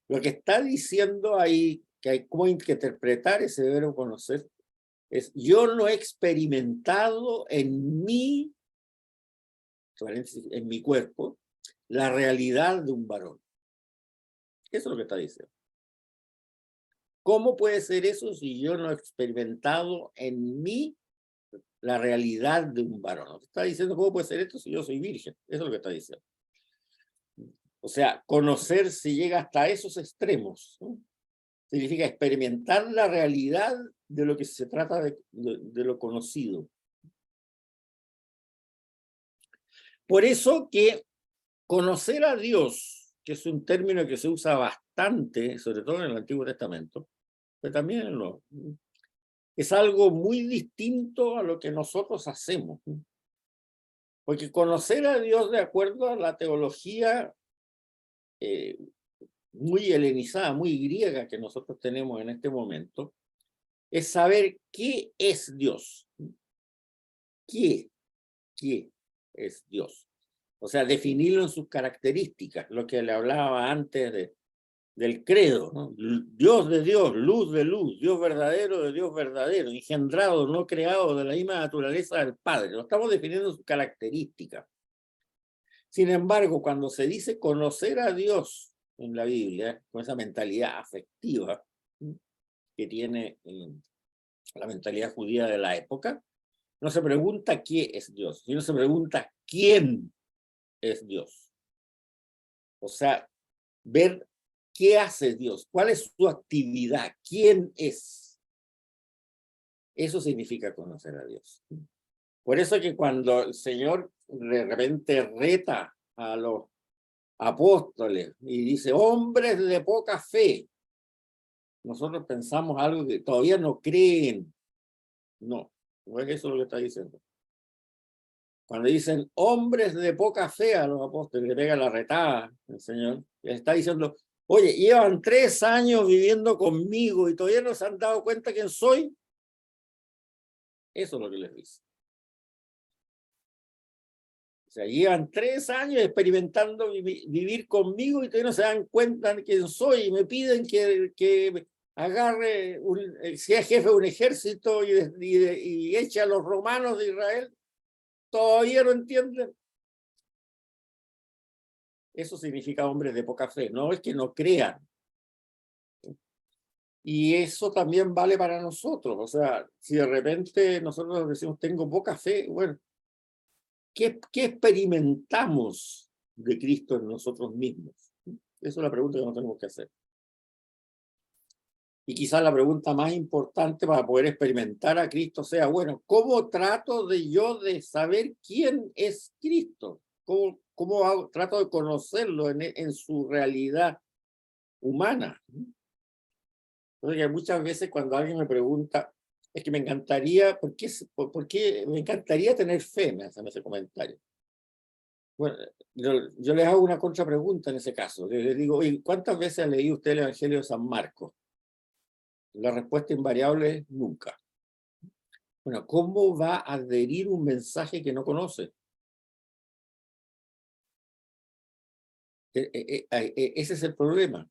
Lo que está diciendo ahí, que hay como que interpretar ese verbo conocer, es yo no he experimentado en mi cuerpo la realidad de un varón. Eso es lo que está diciendo. ¿Cómo puede ser eso si yo no he experimentado en mí la realidad de un varón? Está diciendo, ¿cómo puede ser esto si yo soy virgen? Eso es lo que está diciendo. O sea, conocer si llega hasta esos extremos, ¿no? Significa experimentar la realidad de lo que se trata de lo conocido. Por eso que conocer a Dios, que es un término que se usa bastante, sobre todo en el Antiguo Testamento, pero también en lo, es algo muy distinto a lo que nosotros hacemos. Porque conocer a Dios de acuerdo a la teología muy helenizada, muy griega que nosotros tenemos en este momento, es saber qué es Dios. ¿Qué es Dios? O sea, definirlo en sus características, lo que le hablaba antes del credo, ¿no? Dios de Dios, luz de luz, Dios verdadero de Dios verdadero, engendrado, no creado, de la misma naturaleza del Padre. Lo estamos definiendo en sus características. Sin embargo, cuando se dice conocer a Dios en la Biblia, con esa mentalidad afectiva que tiene la mentalidad judía de la época, no se pregunta qué es Dios, sino se pregunta quién es Dios. O sea, ver qué hace Dios, cuál es su actividad, quién es. Eso significa conocer a Dios. Por eso que cuando el Señor de repente reta a los apóstoles y dice, hombres de poca fe, nosotros pensamos algo que todavía no creen. No, no es eso lo que está diciendo. Cuando dicen hombres de poca fe a los apóstoles, le pega la retada el Señor, le está diciendo, oye, llevan 3 años viviendo conmigo y todavía no se han dado cuenta quién soy. Eso es lo que les dice. O sea, llevan 3 años experimentando vivir conmigo y todavía no se dan cuenta de quién soy y me piden que agarre, sea jefe de un ejército y eche a los romanos de Israel. Todavía no entienden. Eso significa hombres de poca fe, no es que no crean. Y eso también vale para nosotros. O sea, si de repente nosotros decimos tengo poca fe, bueno, ¿qué experimentamos de Cristo en nosotros mismos? Esa es la pregunta que nos tenemos que hacer. Y quizás la pregunta más importante para poder experimentar a Cristo sea, bueno, ¿cómo trato yo de saber quién es Cristo? ¿Cómo trato de conocerlo en su realidad humana? Entonces, muchas veces cuando alguien me pregunta, es que me encantaría, ¿por qué me encantaría tener fe? Me hacen ese comentario. Bueno, yo les hago una contrapregunta en ese caso. Les digo, oye, ¿cuántas veces ha leído usted el Evangelio de San Marcos? La respuesta invariable es nunca. Bueno, ¿cómo va a adherir un mensaje que no conoce? Ese es el problema.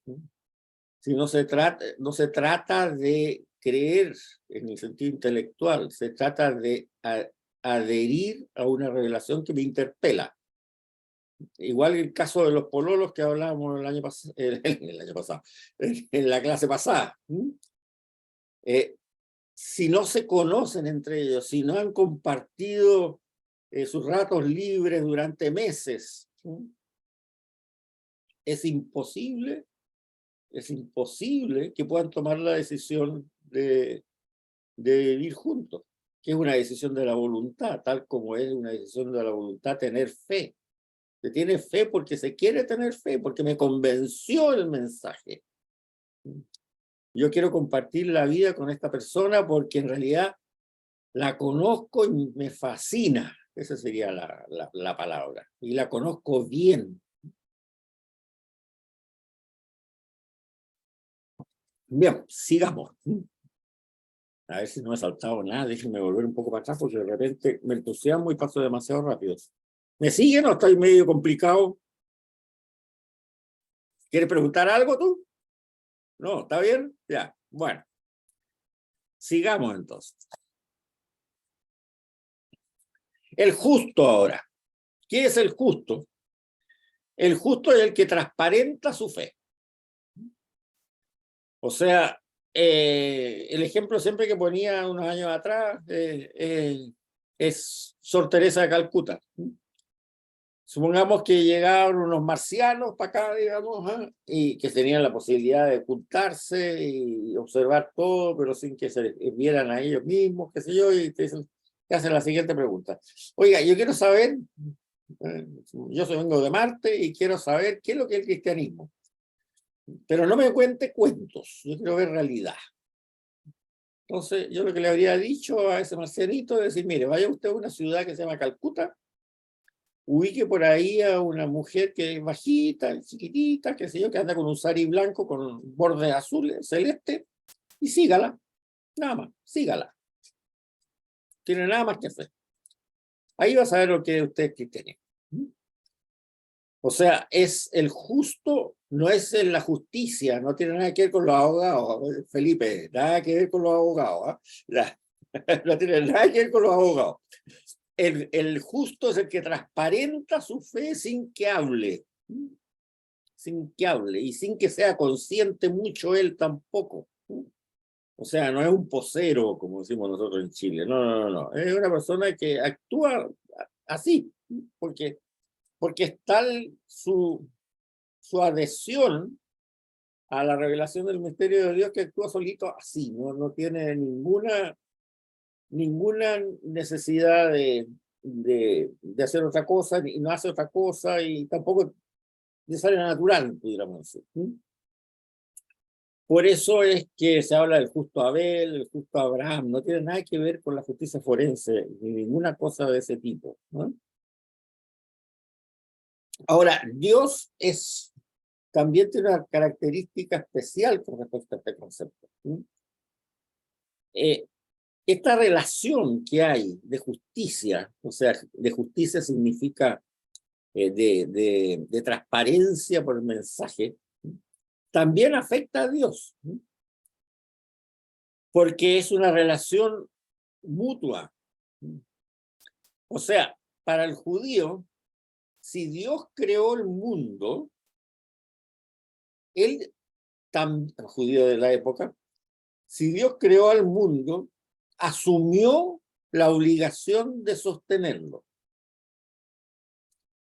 Si no se trata de creer en el sentido intelectual, se trata de adherir a una revelación que me interpela. Igual el caso de los pololos que hablábamos el año pasado, en la clase pasada. Si no se conocen entre ellos, si no han compartido sus ratos libres durante meses, es imposible que puedan tomar la decisión de vivir juntos, que es una decisión de la voluntad, tal como es una decisión de la voluntad tener fe. Se tiene fe porque se quiere tener fe, porque me convenció el mensaje. Yo quiero compartir la vida con esta persona porque en realidad la conozco y me fascina. Esa sería la palabra. Y la conozco bien. Bien, sigamos. A ver si no me he saltado nada. Déjenme volver un poco para atrás porque de repente me entusiasmo y paso demasiado rápido. ¿Me siguen o estoy medio complicado? ¿Quieres preguntar algo tú? No, ¿está bien? Ya, bueno. Sigamos entonces. El justo ahora. ¿Qué es el justo? El justo es el que transparenta su fe. O sea, el ejemplo siempre que ponía unos años atrás es Sor Teresa de Calcuta. Supongamos que llegaron unos marcianos para acá, digamos, y que tenían la posibilidad de ocultarse y observar todo, pero sin que se vieran a ellos mismos, qué sé yo, y te hacen la siguiente pregunta. Oiga, yo quiero saber, yo vengo de Marte y quiero saber qué es lo que es el cristianismo. Pero no me cuente cuentos, yo quiero ver realidad. Entonces, yo lo que le habría dicho a ese marcianito es decir, mire, vaya usted a una ciudad que se llama Calcuta, ubique por ahí a una mujer que es bajita, chiquitita, qué sé yo, que anda con un sari blanco con bordes azules, celeste, y sígala, nada más, sígala. Tiene nada más que hacer. Ahí va a saber lo que usted tiene. O sea, es el justo, no es la justicia, no tiene nada que ver con los abogados, Felipe, nada que ver con los abogados, no tiene nada que ver con los abogados. El justo es el que transparenta su fe sin que hable, y sin que sea consciente mucho él tampoco. O sea, no es un posero, como decimos nosotros en Chile, no, es una persona que actúa así, porque es tal su adhesión a la revelación del misterio de Dios que actúa solito así, no tiene ninguna necesidad de hacer otra cosa, y no hace otra cosa, y tampoco le sale natural, pudiéramos decir. Por eso es que se habla del justo Abel, el justo Abraham, no tiene nada que ver con la justicia forense, ni ninguna cosa de ese tipo, ¿no? Ahora, Dios también tiene una característica especial con respecto a este concepto. Esta relación que hay de justicia, o sea, de justicia significa de transparencia por el mensaje, también afecta a Dios, porque es una relación mutua. O sea, para el judío, si Dios creó el mundo, el judío de la época, si Dios creó al mundo, asumió la obligación de sostenerlo.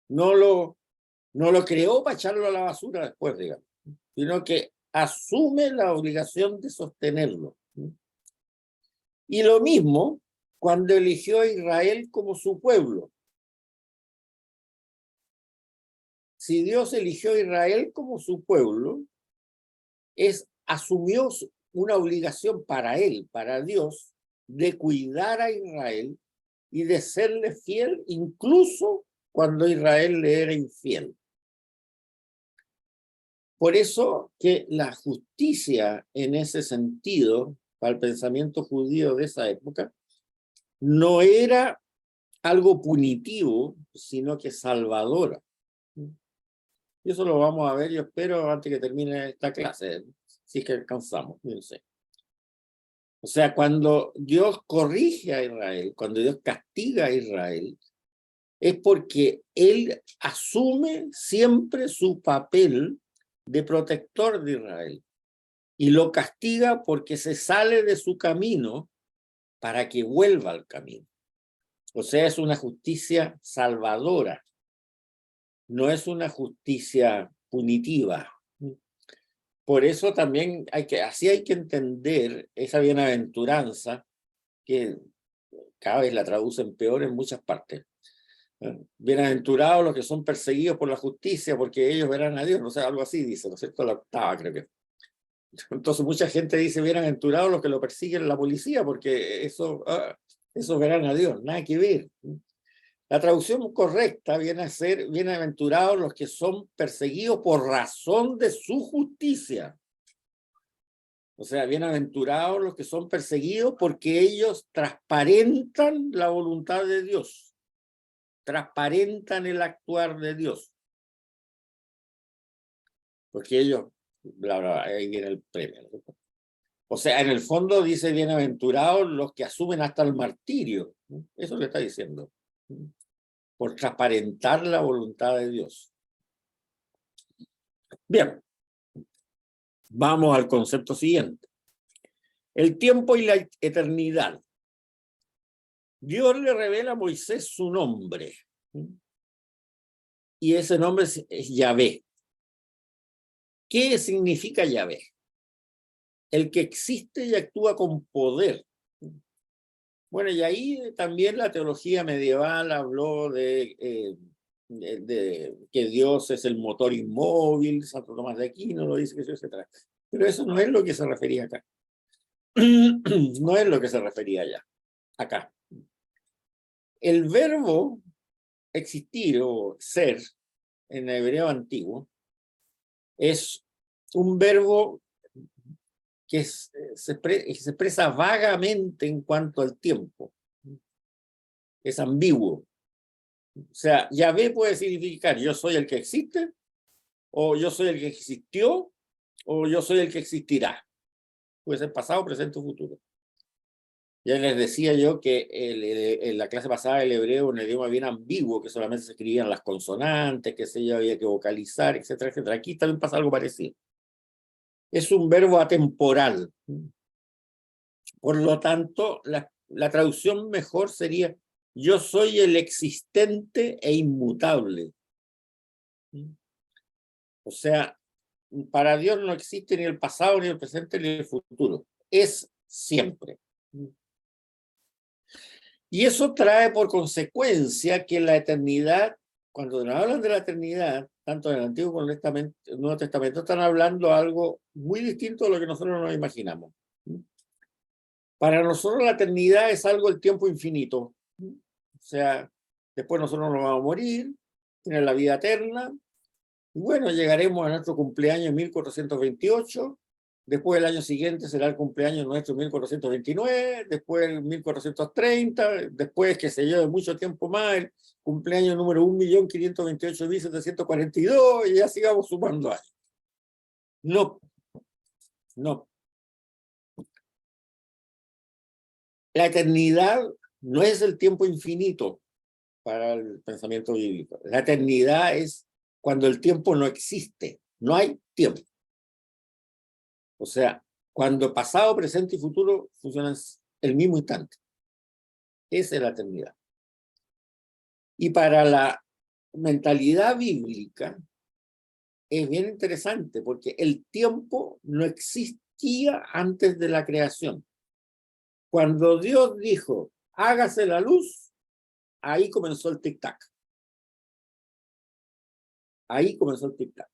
No lo creó para echarlo a la basura después, digamos, sino que asume la obligación de sostenerlo. Y lo mismo cuando eligió a Israel como su pueblo. Si Dios eligió a Israel como su pueblo, asumió una obligación para él, para Dios, de cuidar a Israel y de serle fiel incluso cuando Israel le era infiel. Por eso que la justicia en ese sentido, para el pensamiento judío de esa época, no era algo punitivo, sino que salvadora. Y eso lo vamos a ver, yo espero, antes que termine esta clase, si es que alcanzamos, no sé. O sea, cuando Dios corrige a Israel, cuando Dios castiga a Israel, es porque Él asume siempre su papel de protector de Israel y lo castiga porque se sale de su camino para que vuelva al camino. O sea, es una justicia salvadora, no es una justicia punitiva. Por eso también así hay que entender esa bienaventuranza que cada vez la traducen peor en muchas partes. Bienaventurados los que son perseguidos por la justicia, porque ellos verán a Dios, no sé, algo así dice, ¿no es cierto? La octava, creo que. Entonces mucha gente dice, bienaventurados los que lo persiguen la policía, porque eso verán a Dios, nada que ver. La traducción correcta viene a ser, bienaventurados los que son perseguidos por razón de su justicia. O sea, bienaventurados los que son perseguidos porque ellos transparentan la voluntad de Dios, transparentan el actuar de Dios. Porque ellos, ahí viene el premio. ¿No? O sea, en el fondo dice bienaventurados los que asumen hasta el martirio. ¿No? Eso le está diciendo. Por transparentar la voluntad de Dios. Bien. Vamos al concepto siguiente. El tiempo y la eternidad. Dios le revela a Moisés su nombre. Y ese nombre es Yahvé. ¿Qué significa Yahvé? El que existe y actúa con poder. Bueno, y ahí también la teología medieval habló de que Dios es el motor inmóvil, Santo Tomás de Aquino lo dice, que eso, etc. Pero eso no es lo que se refería acá. No es lo que se refería allá, acá. El verbo existir o ser en el hebreo antiguo es un verbo que se expresa vagamente en cuanto al tiempo. Es ambiguo. O sea, Yahvé puede significar yo soy el que existe, o yo soy el que existió, o yo soy el que existirá. Puede ser pasado, presente o futuro. Ya les decía yo que en la clase pasada el hebreo es un idioma bien ambiguo, que solamente se escribían las consonantes, que se había que vocalizar, etcétera, etcétera. Aquí también pasa algo parecido. Es un verbo atemporal. Por lo tanto, la traducción mejor sería yo soy el existente e inmutable. O sea, para Dios no existe ni el pasado, ni el presente, ni el futuro. Es siempre. Y eso trae por consecuencia que la eternidad, cuando nos hablan de la eternidad, tanto en el Antiguo como en el Nuevo Testamento, están hablando algo muy distinto de lo que nosotros nos imaginamos. Para nosotros la eternidad es algo del tiempo infinito. O sea, después nosotros nos vamos a morir, tener la vida eterna, y bueno, llegaremos a nuestro cumpleaños 1428, después el año siguiente será el cumpleaños nuestro 1429, después el 1430, después, qué sé yo, de mucho tiempo más, el cumpleaños número 1.528.742, y ya sigamos sumando años. No, no. La eternidad no es el tiempo infinito para el pensamiento bíblico. La eternidad es cuando el tiempo no existe, no hay tiempo. O sea, cuando pasado, presente y futuro funcionan el mismo instante. Esa es la eternidad. Y para la mentalidad bíblica es bien interesante porque el tiempo no existía antes de la creación. Cuando Dios dijo, hágase la luz, ahí comenzó el tic-tac. Ahí comenzó el tic-tac.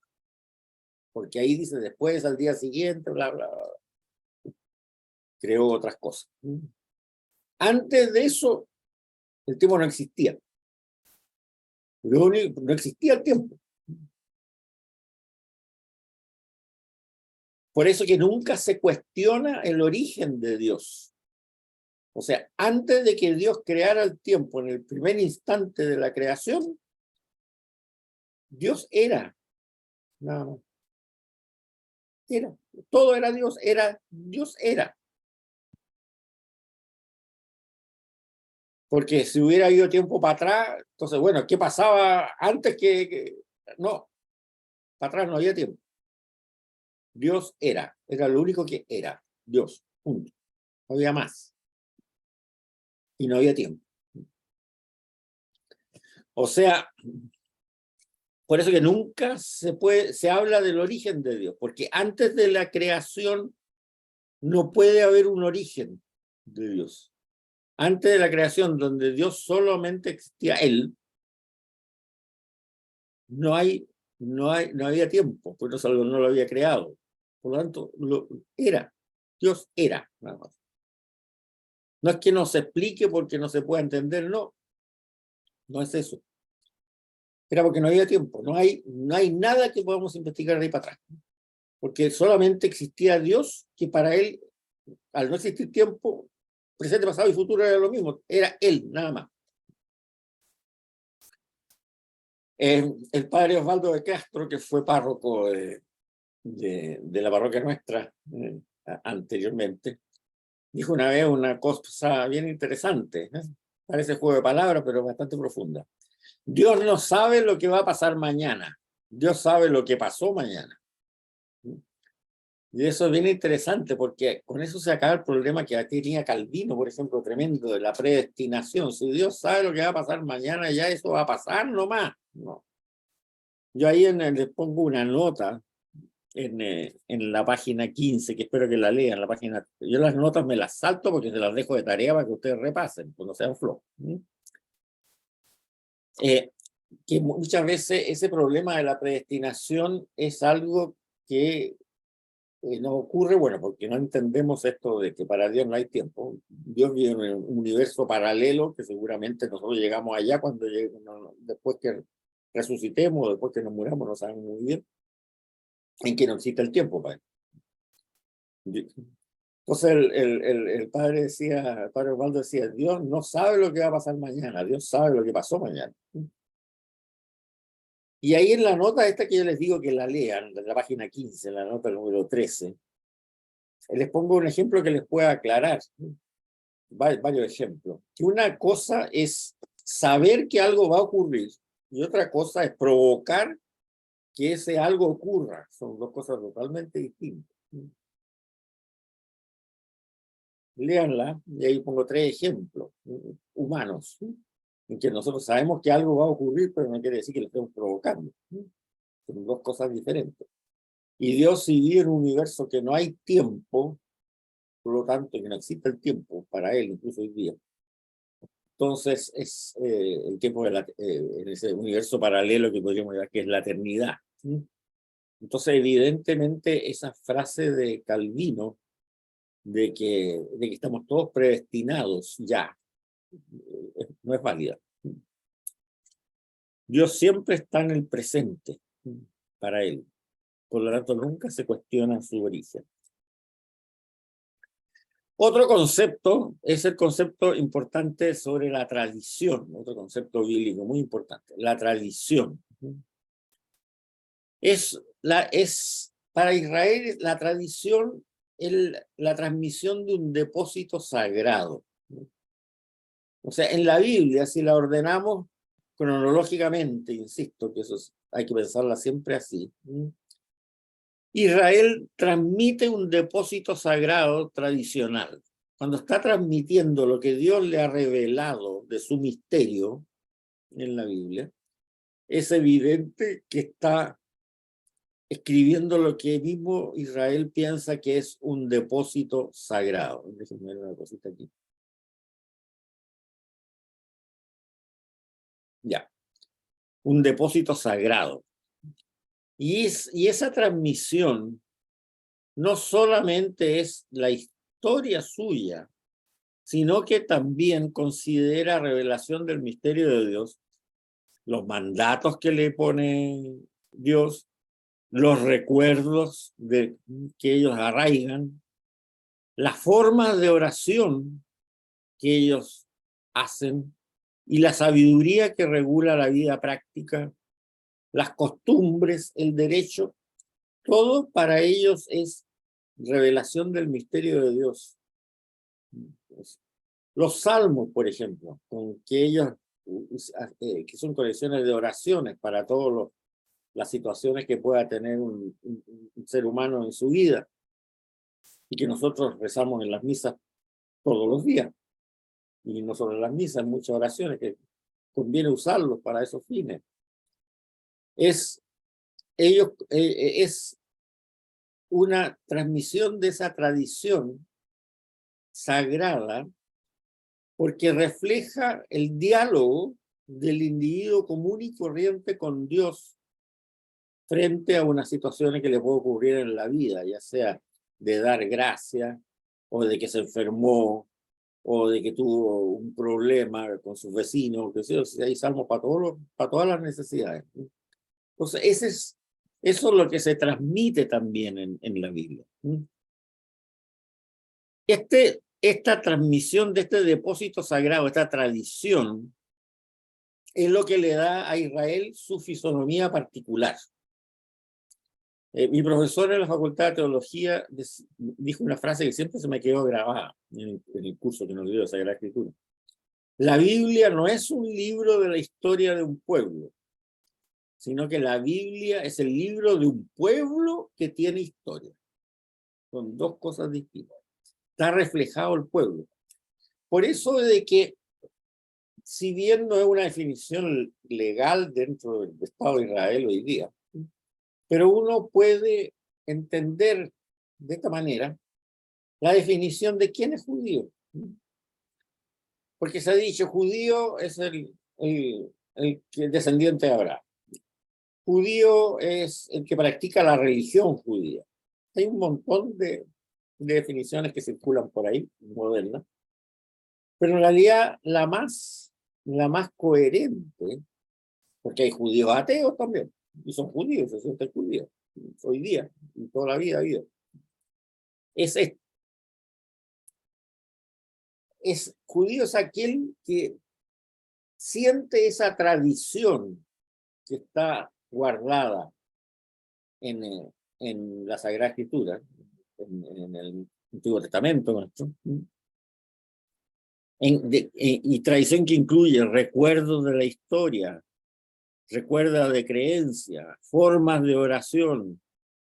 Porque ahí dice después, al día siguiente, bla, bla, bla. Creó otras cosas. Antes de eso, el tiempo no existía. No existía el tiempo. Por eso que nunca se cuestiona el origen de Dios. O sea, antes de que Dios creara el tiempo, en el primer instante de la creación, Dios era. No, era. Todo era Dios. Dios era. Porque si hubiera habido tiempo para atrás, entonces, bueno, ¿qué pasaba antes No, para atrás no había tiempo. Dios era lo único que era, Dios, punto. No había más. Y no había tiempo. O sea, por eso que nunca se habla del origen de Dios, porque antes de la creación no puede haber un origen de Dios. Antes de la creación, donde Dios solamente existía Él, no había tiempo, por eso no lo había creado. Por lo tanto, Dios era, nada más. No es que no se explique porque no se pueda entender, no es eso. Era porque no había tiempo, no hay nada que podamos investigar de ahí para atrás. Porque solamente existía Dios, que para Él, al no existir tiempo, presente, pasado y futuro era lo mismo, era Él, nada más. El padre Osvaldo de Castro, que fue párroco de la parroquia nuestra anteriormente, dijo una vez una cosa bien interesante, parece juego de palabras, pero bastante profunda. Dios no sabe lo que va a pasar mañana, Dios sabe lo que pasó mañana. Y eso es bien interesante porque con eso se acaba el problema que tenía Calvino, por ejemplo, tremendo, de la predestinación. Si Dios sabe lo que va a pasar mañana, ya eso va a pasar nomás. No. Yo ahí les pongo una nota en la página 15, que espero que la lean. Yo las notas me las salto porque se las dejo de tarea para que ustedes repasen, cuando sean flojos. Que muchas veces ese problema de la predestinación es algo que nos ocurre, bueno, porque no entendemos esto de que para Dios no hay tiempo. Dios vive en un universo paralelo que seguramente nosotros llegamos allá cuando después que resucitemos, después que nos muramos, no sabemos muy bien, en que no existe el tiempo para él. Entonces el padre el padre Osvaldo decía, Dios no sabe lo que va a pasar mañana, Dios sabe lo que pasó mañana. Y ahí en la nota esta que yo les digo que la lean, en la página 15, en la nota número 13, les pongo un ejemplo que les pueda aclarar, varios ejemplos. Que una cosa es saber que algo va a ocurrir y otra cosa es provocar que ese algo ocurra. Son dos cosas totalmente distintas. Léanla, y ahí pongo 3 ejemplos humanos, en que nosotros sabemos que algo va a ocurrir, pero no quiere decir que lo estemos provocando. Son dos cosas diferentes. Y Dios, si vive en un universo que no hay tiempo, por lo tanto, que no existe el tiempo para Él, incluso hoy día. Entonces, es el tiempo en ese universo paralelo que podríamos llamar que es la eternidad. Entonces, evidentemente, esa frase de Calvino de que estamos todos predestinados ya, no es válida. Dios siempre está en el presente para Él. Por lo tanto, nunca se cuestiona su origen. Otro concepto es el concepto importante sobre la tradición, otro concepto bíblico muy importante, la tradición. Para Israel la tradición es la transmisión de un depósito sagrado. O sea, en la Biblia, si la ordenamos cronológicamente, insisto que hay que pensarla siempre así, Israel transmite un depósito sagrado tradicional. Cuando está transmitiendo lo que Dios le ha revelado de su misterio en la Biblia, es evidente que está escribiendo lo que mismo Israel piensa que es un depósito sagrado. Déjenme ver una cosita aquí. Ya, un depósito sagrado. Y esa transmisión no solamente es la historia suya, sino que también considera revelación del misterio de Dios, los mandatos que le pone Dios, los recuerdos que ellos arraigan, las formas de oración que ellos hacen y la sabiduría que regula la vida práctica, las costumbres, el derecho, todo para ellos es revelación del misterio de Dios. Los salmos, por ejemplo, con que ellos, que son colecciones de oraciones para todas las situaciones que pueda tener un ser humano en su vida, y que nosotros rezamos en las misas todos los días, y no solo en las misas, muchas oraciones que conviene usarlos para esos fines. Es una transmisión de esa tradición sagrada, porque refleja el diálogo del individuo común y corriente con Dios frente a unas situaciones que le puede ocurrir en la vida, ya sea de dar gracia, o de que se enfermó, o de que tuvo un problema con sus vecinos, que sea, hay salmos para todas las necesidades. Entonces, eso es lo que se transmite también en la Biblia. Esta transmisión de este depósito sagrado, esta tradición, es lo que le da a Israel su fisonomía particular. Mi profesor en la Facultad de Teología dijo una frase que siempre se me quedó grabada en el curso que nos dio de Sagrada Escritura. La Biblia no es un libro de la historia de un pueblo, sino que la Biblia es el libro de un pueblo que tiene historia. Son dos cosas distintas. Está reflejado el pueblo. Por eso de que, si bien no es una definición legal dentro del Estado de Israel hoy día, pero uno puede entender de esta manera la definición de quién es judío. Porque se ha dicho, judío es el descendiente de Abraham. Judío es el que practica la religión judía. Hay un montón de definiciones que circulan por ahí, modernas. Pero en realidad la más coherente, porque hay judíos ateos también, y son judíos, se sienten judíos, hoy día, y toda la vida ha habido. Judío es aquel que siente esa tradición que está guardada en la Sagrada Escritura, en el Antiguo Testamento nuestro, y tradición que incluye recuerdos de la historia, recuerda de creencia, formas de oración,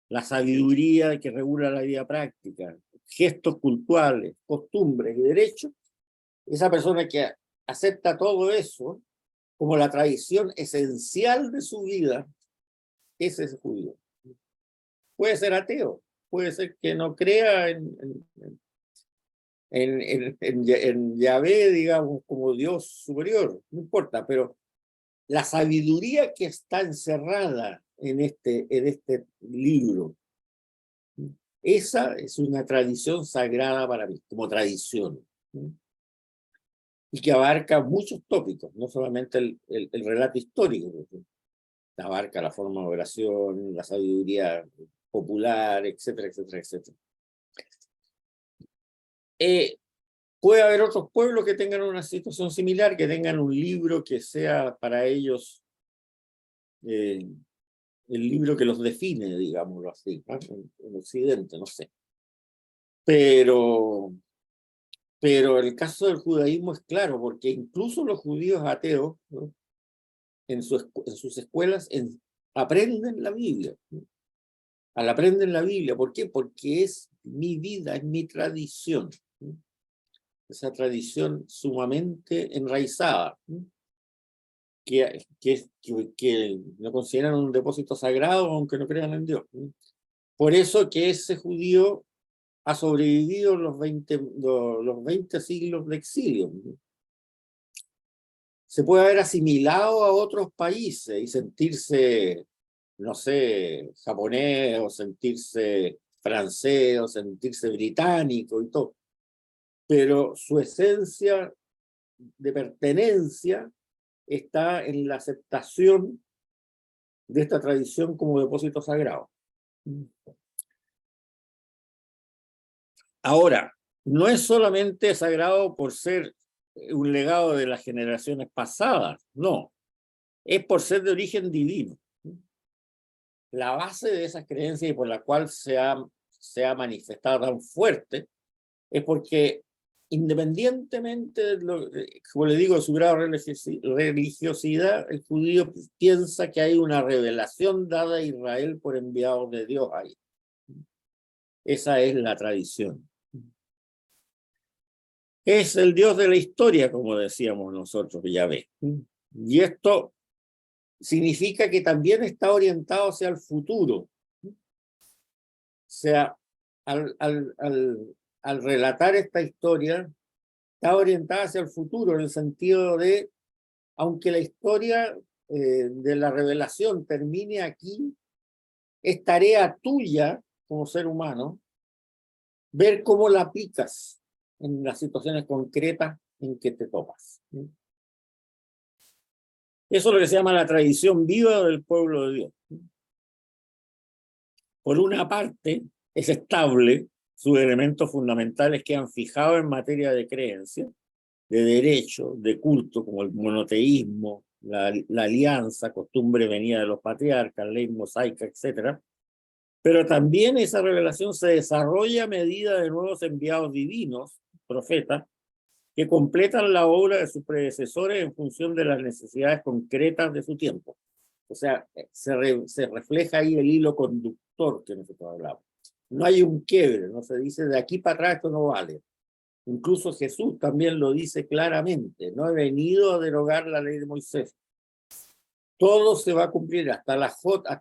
la sabiduría que regula la vida práctica, gestos culturales, costumbres y derechos. Esa persona que acepta todo eso como la tradición esencial de su vida, ese es judío. Puede ser ateo, puede ser que no crea en Yahvé, digamos, como Dios superior, no importa, pero la sabiduría que está encerrada en este libro, esa es una tradición sagrada para mí, como tradición, y que abarca muchos tópicos, no solamente el relato histórico, abarca la forma de oración, la sabiduría popular, etcétera, etcétera, etcétera. Puede haber otros pueblos que tengan una situación similar, que tengan un libro que sea para ellos el libro que los define, digámoslo así, ¿no? En Occidente, no sé. Pero el caso del judaísmo es claro, porque incluso los judíos ateos, ¿no? en sus escuelas aprenden la Biblia. ¿No? Aprenden la Biblia, ¿por qué? Porque es mi vida, es mi tradición. ¿No? Esa tradición sumamente enraizada, ¿no? que lo consideran un depósito sagrado, aunque no crean en Dios. ¿No? Por eso que ese judío ha sobrevivido los 20 siglos de exilio. ¿No? Se puede haber asimilado a otros países y sentirse, no sé, japonés, o sentirse francés, o sentirse británico y todo. Pero su esencia de pertenencia está en la aceptación de esta tradición como depósito sagrado. Ahora, no es solamente sagrado por ser un legado de las generaciones pasadas, no, es por ser de origen divino. La base de esas creencias y por la cual se ha manifestado tan fuerte es porque independientemente, como le digo, de su grado de religiosidad, el judío piensa que hay una revelación dada a Israel por enviados de Dios ahí. Esa es la tradición. Es el Dios de la historia, como decíamos nosotros, Yahvé. Y esto significa que también está orientado hacia el futuro. O sea, al relatar esta historia, está orientada hacia el futuro, en el sentido de, aunque la historia de la revelación termine aquí, es tarea tuya como ser humano ver cómo la aplicas en las situaciones concretas en que te topas. Eso es lo que se llama la tradición viva del pueblo de Dios. Por una parte, es estable, sus elementos fundamentales quedan fijados en materia de creencia, de derecho, de culto, como el monoteísmo, la alianza, costumbre venida de los patriarcas, ley mosaica, etc. Pero también esa revelación se desarrolla a medida de nuevos enviados divinos, profetas, que completan la obra de sus predecesores en función de las necesidades concretas de su tiempo. O sea, se refleja ahí el hilo conductor que nosotros hablamos. No hay un quiebre, no se dice de aquí para atrás esto no vale. Incluso Jesús también lo dice claramente, no he venido a derogar la ley de Moisés. Todo se va a cumplir, hasta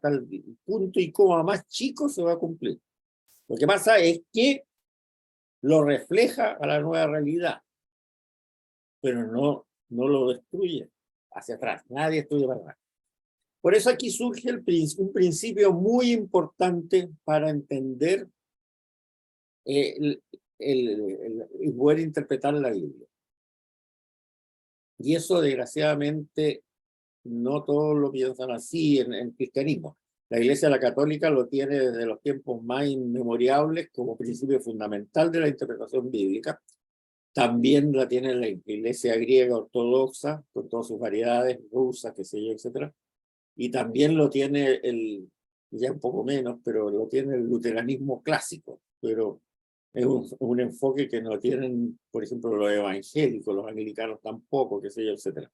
el punto y coma más chico se va a cumplir. Lo que pasa es que lo refleja a la nueva realidad, pero no lo destruye hacia atrás. Nadie estudia para nada. Por eso aquí surge un principio muy importante para entender y poder interpretar la Biblia. Y eso, desgraciadamente, no todos lo piensan así en el cristianismo. La Iglesia la Católica lo tiene desde los tiempos más inmemorables como principio fundamental de la interpretación bíblica. También la tiene la Iglesia griega ortodoxa, con todas sus variedades, rusa, qué sé yo, etc. Y también lo tiene ya un poco menos, pero lo tiene el luteranismo clásico. Pero es un enfoque que no tienen, por ejemplo, los evangélicos, los anglicanos tampoco, qué sé yo, etc.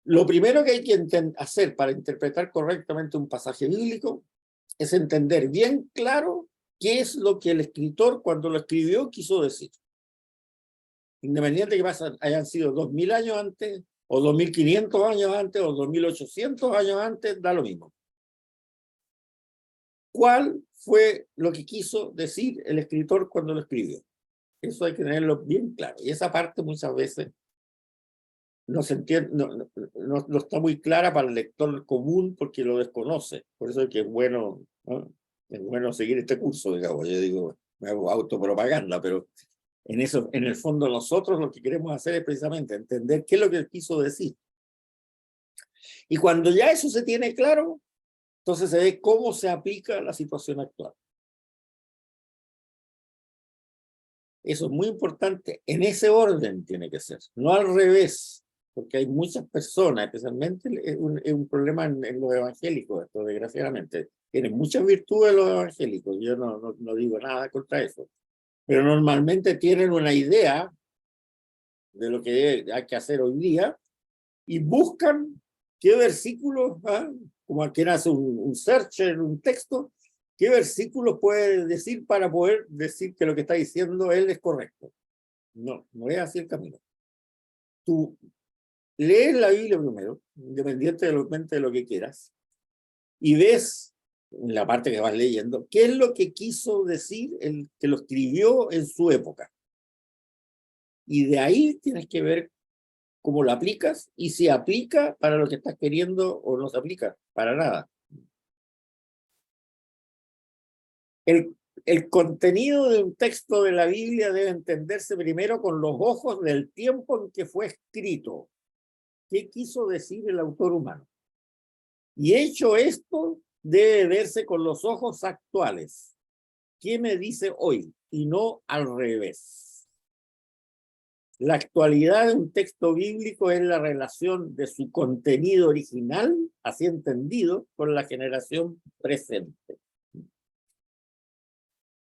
Lo primero que hay que hacer para interpretar correctamente un pasaje bíblico es entender bien claro qué es lo que el escritor, cuando lo escribió, quiso decir. Independiente de que hayan sido 2000 años antes, o 2500 años antes, o 2800 años antes, da lo mismo. ¿Cuál fue lo que quiso decir el escritor cuando lo escribió? Eso hay que tenerlo bien claro. Y esa parte muchas veces no se entiende, no está muy clara para el lector común porque lo desconoce. Por eso es que es bueno, ¿no? Es bueno seguir este curso, digamos. Yo digo, me hago autopropaganda, pero en el fondo nosotros lo que queremos hacer es precisamente entender qué es lo que quiso decir. Y cuando ya eso se tiene claro, entonces se ve cómo se aplica a la situación actual. Eso es muy importante. En ese orden tiene que ser, no al revés, porque hay muchas personas, especialmente es un problema en los evangélicos, esto desgraciadamente. Tienen muchas virtudes los evangélicos, yo no digo nada contra eso, pero normalmente tienen una idea de lo que hay que hacer hoy día y buscan qué versículos, como quien hace un search en un texto, qué versículos puede decir para poder decir que lo que está diciendo él es correcto. No es así el camino. Tú lees la Biblia primero, independientemente de lo que quieras, y ves en la parte que vas leyendo qué es lo que quiso decir el que lo escribió en su época. Y de ahí tienes que ver cómo lo aplicas y si aplica para lo que estás queriendo o no se aplica para nada. El contenido de un texto de la Biblia debe entenderse primero con los ojos del tiempo en que fue escrito. ¿Qué quiso decir el autor humano? Y hecho esto, debe verse con los ojos actuales. ¿Qué me dice hoy? Y no al revés. La actualidad de un texto bíblico es la relación de su contenido original, así entendido, con la generación presente.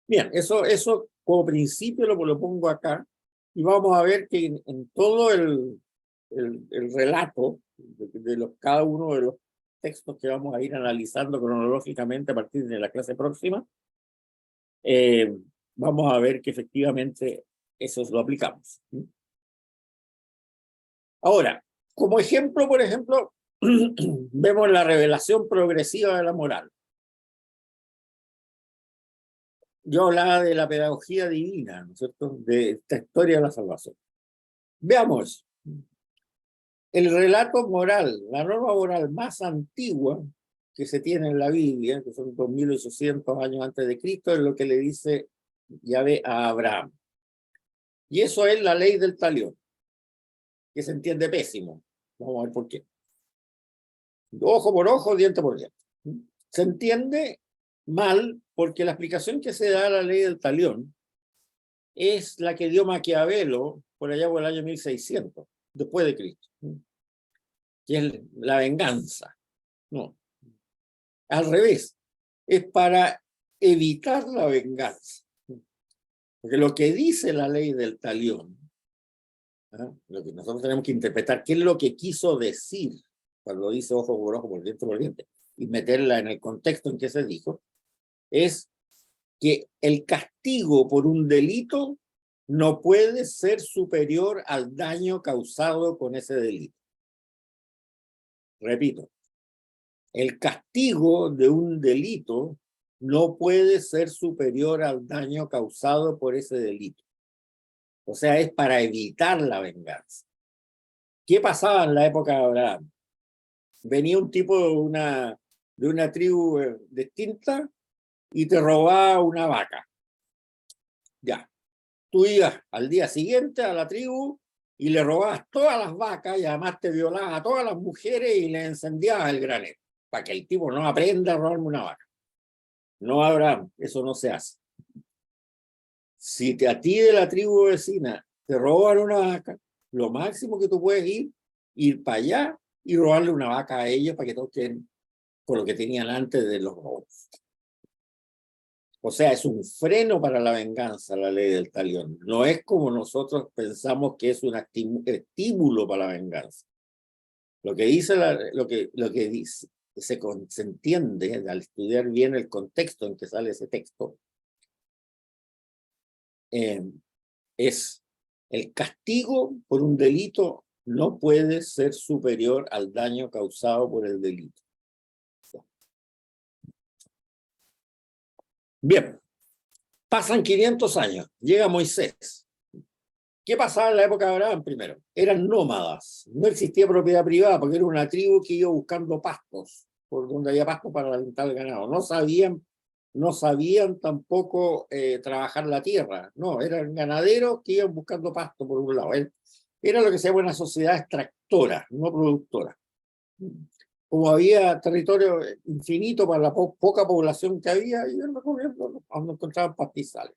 Bien, eso como principio lo pongo acá, Y vamos a ver que en todo el relato cada uno de los textos que vamos a ir analizando cronológicamente a partir de la clase próxima, vamos a ver que efectivamente eso lo aplicamos. Ahora, como ejemplo, por ejemplo, vemos la revelación progresiva de la moral. Yo hablaba de la pedagogía divina, ¿no es cierto?, de esta historia de la salvación. Veamos, el relato moral, la norma moral más antigua que se tiene en la Biblia, que son 2800 años antes de Cristo, es lo que le dice Yahvé a Abraham. Y eso es la ley del talión, que se entiende pésimo. Vamos a ver por qué. Ojo por ojo, diente por diente. Se entiende mal porque la explicación que se da a la ley del talión es la que dio Maquiavelo por allá por el año 1600, después de Cristo, que es la venganza. No, al revés, es para evitar la venganza. Porque lo que dice la ley del talión, lo que nosotros tenemos que interpretar, qué es lo que quiso decir cuando dice ojo por diente, y meterla en el contexto en que se dijo, es que el castigo por un delito no puede ser superior al daño causado con ese delito. Repito, el castigo de un delito no puede ser superior al daño causado por ese delito. O sea, es para evitar la venganza. ¿Qué pasaba en la época de Abraham? Venía un tipo de una tribu distinta y te robaba una vaca. Ya. Tú ibas al día siguiente a la tribu y le robabas todas las vacas y además te violabas a todas las mujeres y le encendías el granero para que el tipo no aprenda a robarme una vaca. No, Abraham, eso no se hace. Si a ti de la tribu vecina te roban una vaca, lo máximo que tú puedes ir para allá y robarle una vaca a ellos para que todos queden con lo que tenían antes de los robos. O sea, es un freno para la venganza, la ley del talión. No es como nosotros pensamos que es un estímulo para la venganza. Lo que dice, lo que dice, se entiende al estudiar bien el contexto en que sale ese texto, es el castigo por un delito no puede ser superior al daño causado por el delito. Bien, pasan 500 años, llega Moisés. ¿Qué pasaba en la época de Abraham primero? Eran nómadas, no existía propiedad privada porque era una tribu que iba buscando pastos, por donde había pastos para alimentar el ganado. No sabían tampoco trabajar la tierra, no, eran ganaderos que iban buscando pasto por un lado. Era lo que se llama una sociedad extractora, no productora. Como había territorio infinito para la poca población que había, iban recorriendo donde encontraban pastizales.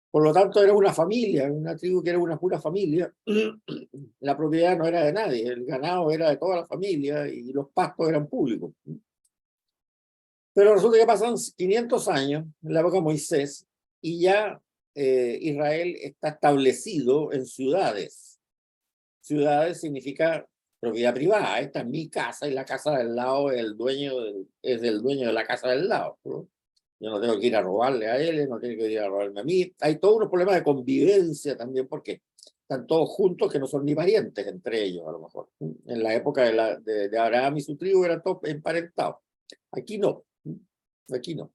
Por lo tanto, era una familia, una tribu que era una pura familia. La propiedad no era de nadie, el ganado era de toda la familia y los pastos eran públicos. Pero resulta que pasan 500 años, en la época de Moisés, y ya Israel está establecido en ciudades. Ciudades significa propiedad privada. Esta es mi casa y la casa del lado es del dueño de la casa del lado, ¿no? Yo no tengo que ir a robarle a él, no tiene que ir a robarme a mí. Hay todos unos problemas de convivencia también, porque están todos juntos que no son ni parientes entre ellos, a lo mejor. En la época de Abraham y su tribu eran todos emparentados. Aquí no. Aquí no.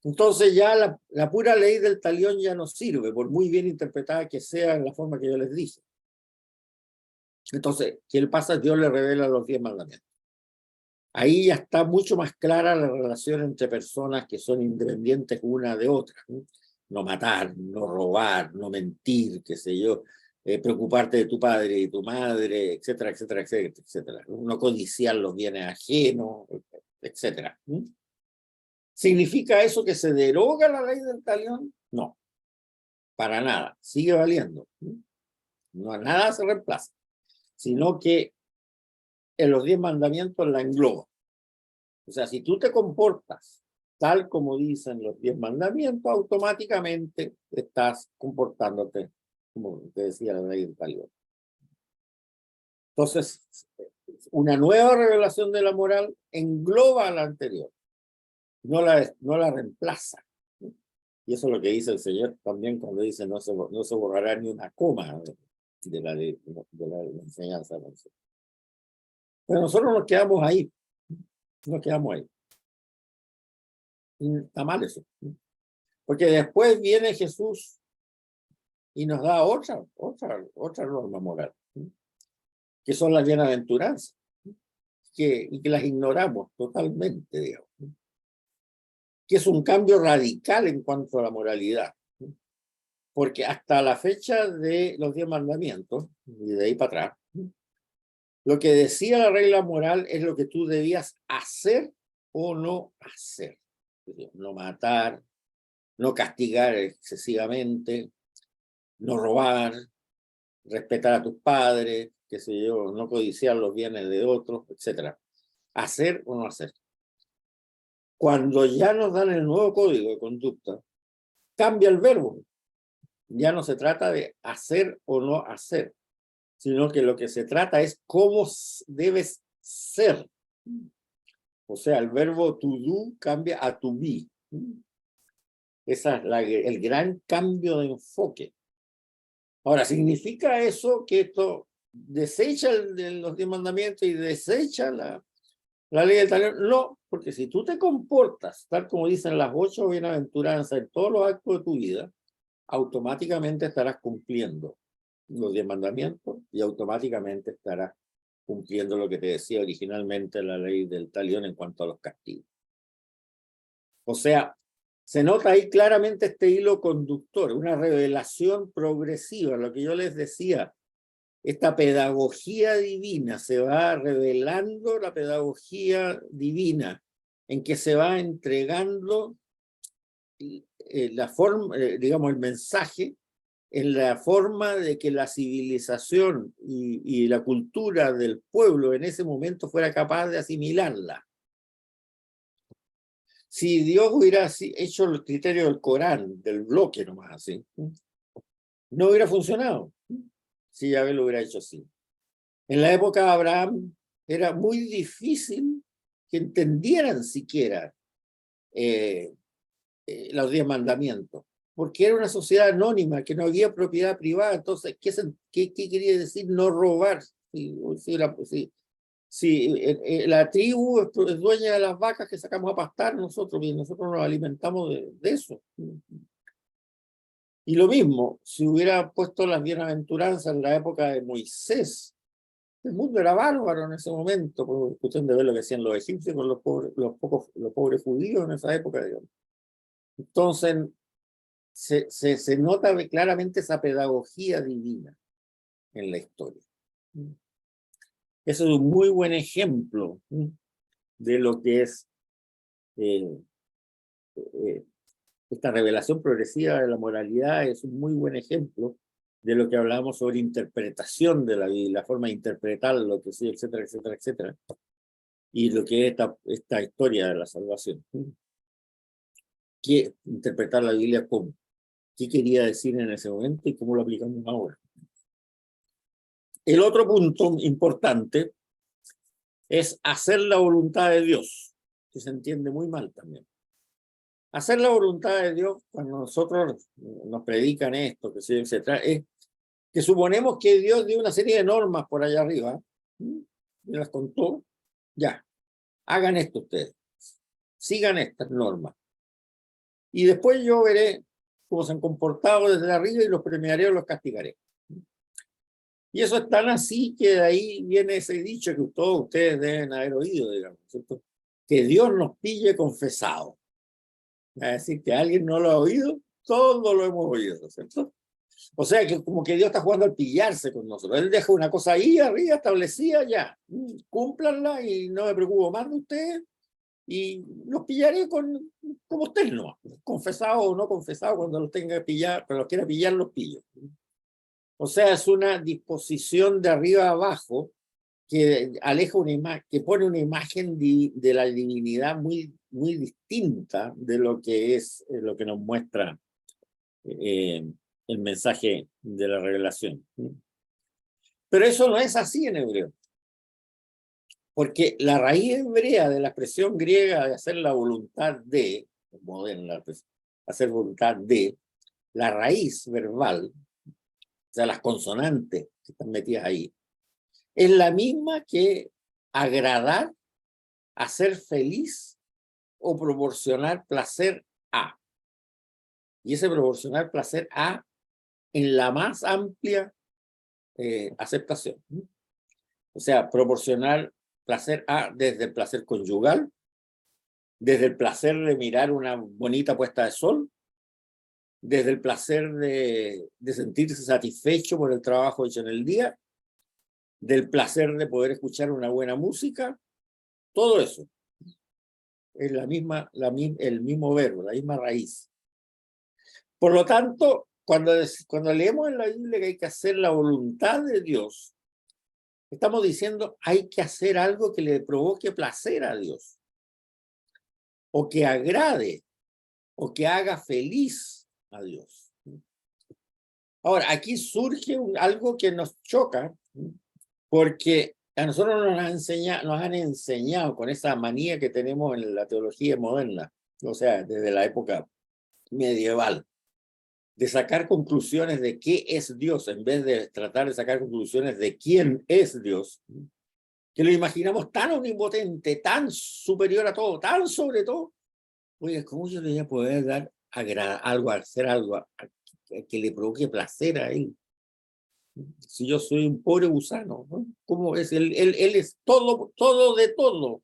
Entonces ya la pura ley del talión ya no sirve, por muy bien interpretada que sea en la forma que yo les dije. Entonces, ¿qué le pasa? Dios le revela los 10 mandamientos. Ahí ya está mucho más clara la relación entre personas que son independientes una de otra. No matar, no robar, no mentir, qué sé yo, preocuparte de tu padre y tu madre, etcétera, etcétera, etcétera, etcétera. No codiciar los bienes ajenos, etcétera. ¿Significa eso que se deroga la ley del talión? No, para nada, sigue valiendo. No, nada se reemplaza, sino que en los 10 mandamientos la engloba. O sea, si tú te comportas tal como dicen los 10 mandamientos, automáticamente estás comportándote como te decía la ley del talión. Entonces, una nueva revelación de la moral engloba a la anterior, no la reemplaza. Y eso es lo que dice el Señor también cuando dice no se borrará ni una coma de la enseñanza. Pero nosotros nos quedamos ahí, Y está mal eso. Porque después viene Jesús y nos da otra norma moral, que son las bienaventuranzas, y que las ignoramos totalmente, digamos, que es un cambio radical en cuanto a la moralidad, porque hasta la fecha de los 10 mandamientos, y de ahí para atrás, lo que decía la regla moral es lo que tú debías hacer o no hacer. No matar, no castigar excesivamente, no robar, respetar a tus padres, qué sé yo, no codiciar los bienes de otros, etc. Hacer o no hacer. Cuando ya nos dan el nuevo código de conducta, cambia el verbo. Ya no se trata de hacer o no hacer, sino que lo que se trata es cómo debes ser. O sea, el verbo to do cambia a to be. Ese es el gran cambio de enfoque. Ahora, ¿significa eso que esto desecha los 10 mandamientos y desecha la ley del talión? No, porque si tú te comportas tal como dicen las 8 bienaventuranzas en todos los actos de tu vida, automáticamente estarás cumpliendo los 10 mandamientos y automáticamente estarás cumpliendo lo que te decía originalmente la ley del talión en cuanto a los castigos. O sea, se nota ahí claramente este hilo conductor, una revelación progresiva, lo que yo les decía, esta pedagogía divina, se va revelando la pedagogía divina, en que se va entregando la forma, digamos, el mensaje en la forma de que la civilización y la cultura del pueblo en ese momento fuera capaz de asimilarla. Si Dios hubiera hecho el criterio del Corán, del bloque nomás así, no hubiera funcionado si Yahvé lo hubiera hecho así. En la época de Abraham era muy difícil que entendieran siquiera los 10 mandamientos, porque era una sociedad anónima, que no había propiedad privada. Entonces, ¿qué quería decir no robar? Si la tribu es dueña de las vacas que sacamos a pastar nosotros, y nosotros nos alimentamos de eso. Y lo mismo, si hubiera puesto las bienaventuranzas en la época de Moisés, el mundo era bárbaro en ese momento, por cuestión de ver lo que hacían los egipcios con los pobres judíos en esa época, digamos. Entonces, se nota claramente esa pedagogía divina en la historia. Eso es un muy buen ejemplo de lo que es esta revelación progresiva de la moralidad. Es un muy buen ejemplo de lo que hablamos sobre interpretación de la vida, la forma de interpretar lo que sí, etcétera, etcétera, etcétera, y lo que es esta historia de la salvación. ¿Qué interpretar la Biblia cómo? ¿Qué quería decir en ese momento y cómo lo aplicamos ahora? El otro punto importante es hacer la voluntad de Dios, que se entiende muy mal también. Hacer la voluntad de Dios, cuando nosotros nos predican esto, que se trata, es que suponemos que Dios dio una serie de normas por allá arriba, y las contó, ya, hagan esto ustedes, sigan estas normas. Y después yo veré cómo se han comportado desde arriba y los premiaré o los castigaré. Y eso es tan así que de ahí viene ese dicho que todos ustedes deben haber oído, digamos, ¿cierto? Que Dios nos pille confesado. Es decir, que alguien no lo ha oído, todos lo hemos oído, ¿cierto? O sea, que como que Dios está jugando al pillarse con nosotros. Él deja una cosa ahí arriba establecida, ya, cúmplanla y no me preocupo más de ustedes y los pillaré como ustedes no, confesado o no confesado, cuando los tenga que pillar, pero los quiera pillar, los pillo. O sea, es una disposición de arriba a abajo que aleja una imagen, que pone una imagen de la divinidad muy, muy distinta de lo que es lo que nos muestra el el mensaje de la revelación. Pero eso no es así en hebreo. Porque la raíz hebrea de la expresión griega de hacer la voluntad de, moderna, pues, hacer voluntad de, la raíz verbal, o sea, las consonantes que están metidas ahí, es la misma que agradar, hacer feliz o proporcionar placer a. Y ese proporcionar placer a en la más amplia aceptación. O sea, proporcionar placer a desde el placer conyugal, desde el placer de mirar una bonita puesta de sol, desde el placer de sentirse satisfecho por el trabajo hecho en el día, del placer de poder escuchar una buena música, todo eso es el mismo verbo, la misma raíz. Por lo tanto, cuando leemos en la Biblia que hay que hacer la voluntad de Dios, estamos diciendo hay que hacer algo que le provoque placer a Dios, o que agrade, o que haga feliz a Dios. Ahora, aquí surge algo que nos choca, porque a nosotros nos han enseñado con esa manía que tenemos en la teología moderna, o sea, desde la época medieval, de sacar conclusiones de qué es Dios, en vez de tratar de sacar conclusiones de quién es Dios, que lo imaginamos tan omnipotente, tan superior a todo, tan sobre todo. Oye, ¿cómo yo le voy a poder dar algo, hacer algo que le provoque placer a él? Si yo soy un pobre gusano, ¿no? ¿Cómo es? Él es todo, todo de todo.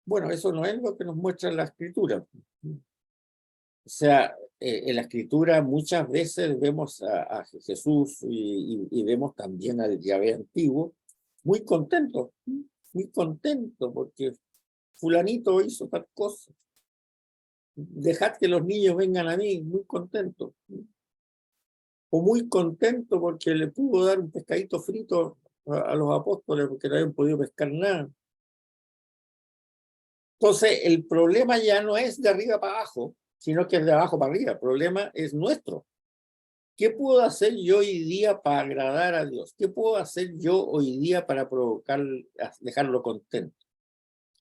Bueno, eso no es lo que nos muestra la Escritura. O sea, en la Escritura muchas veces vemos a Jesús y vemos también al Yahvé antiguo muy contento porque fulanito hizo tal cosa. Dejad que los niños vengan a mí, muy contento. O muy contento porque le pudo dar un pescadito frito a los apóstoles porque no habían podido pescar nada. Entonces, el problema ya no es de arriba para abajo, sino que es de abajo para arriba. El problema es nuestro. ¿Qué puedo hacer yo hoy día para agradar a Dios? ¿Qué puedo hacer yo hoy día para dejarlo contento?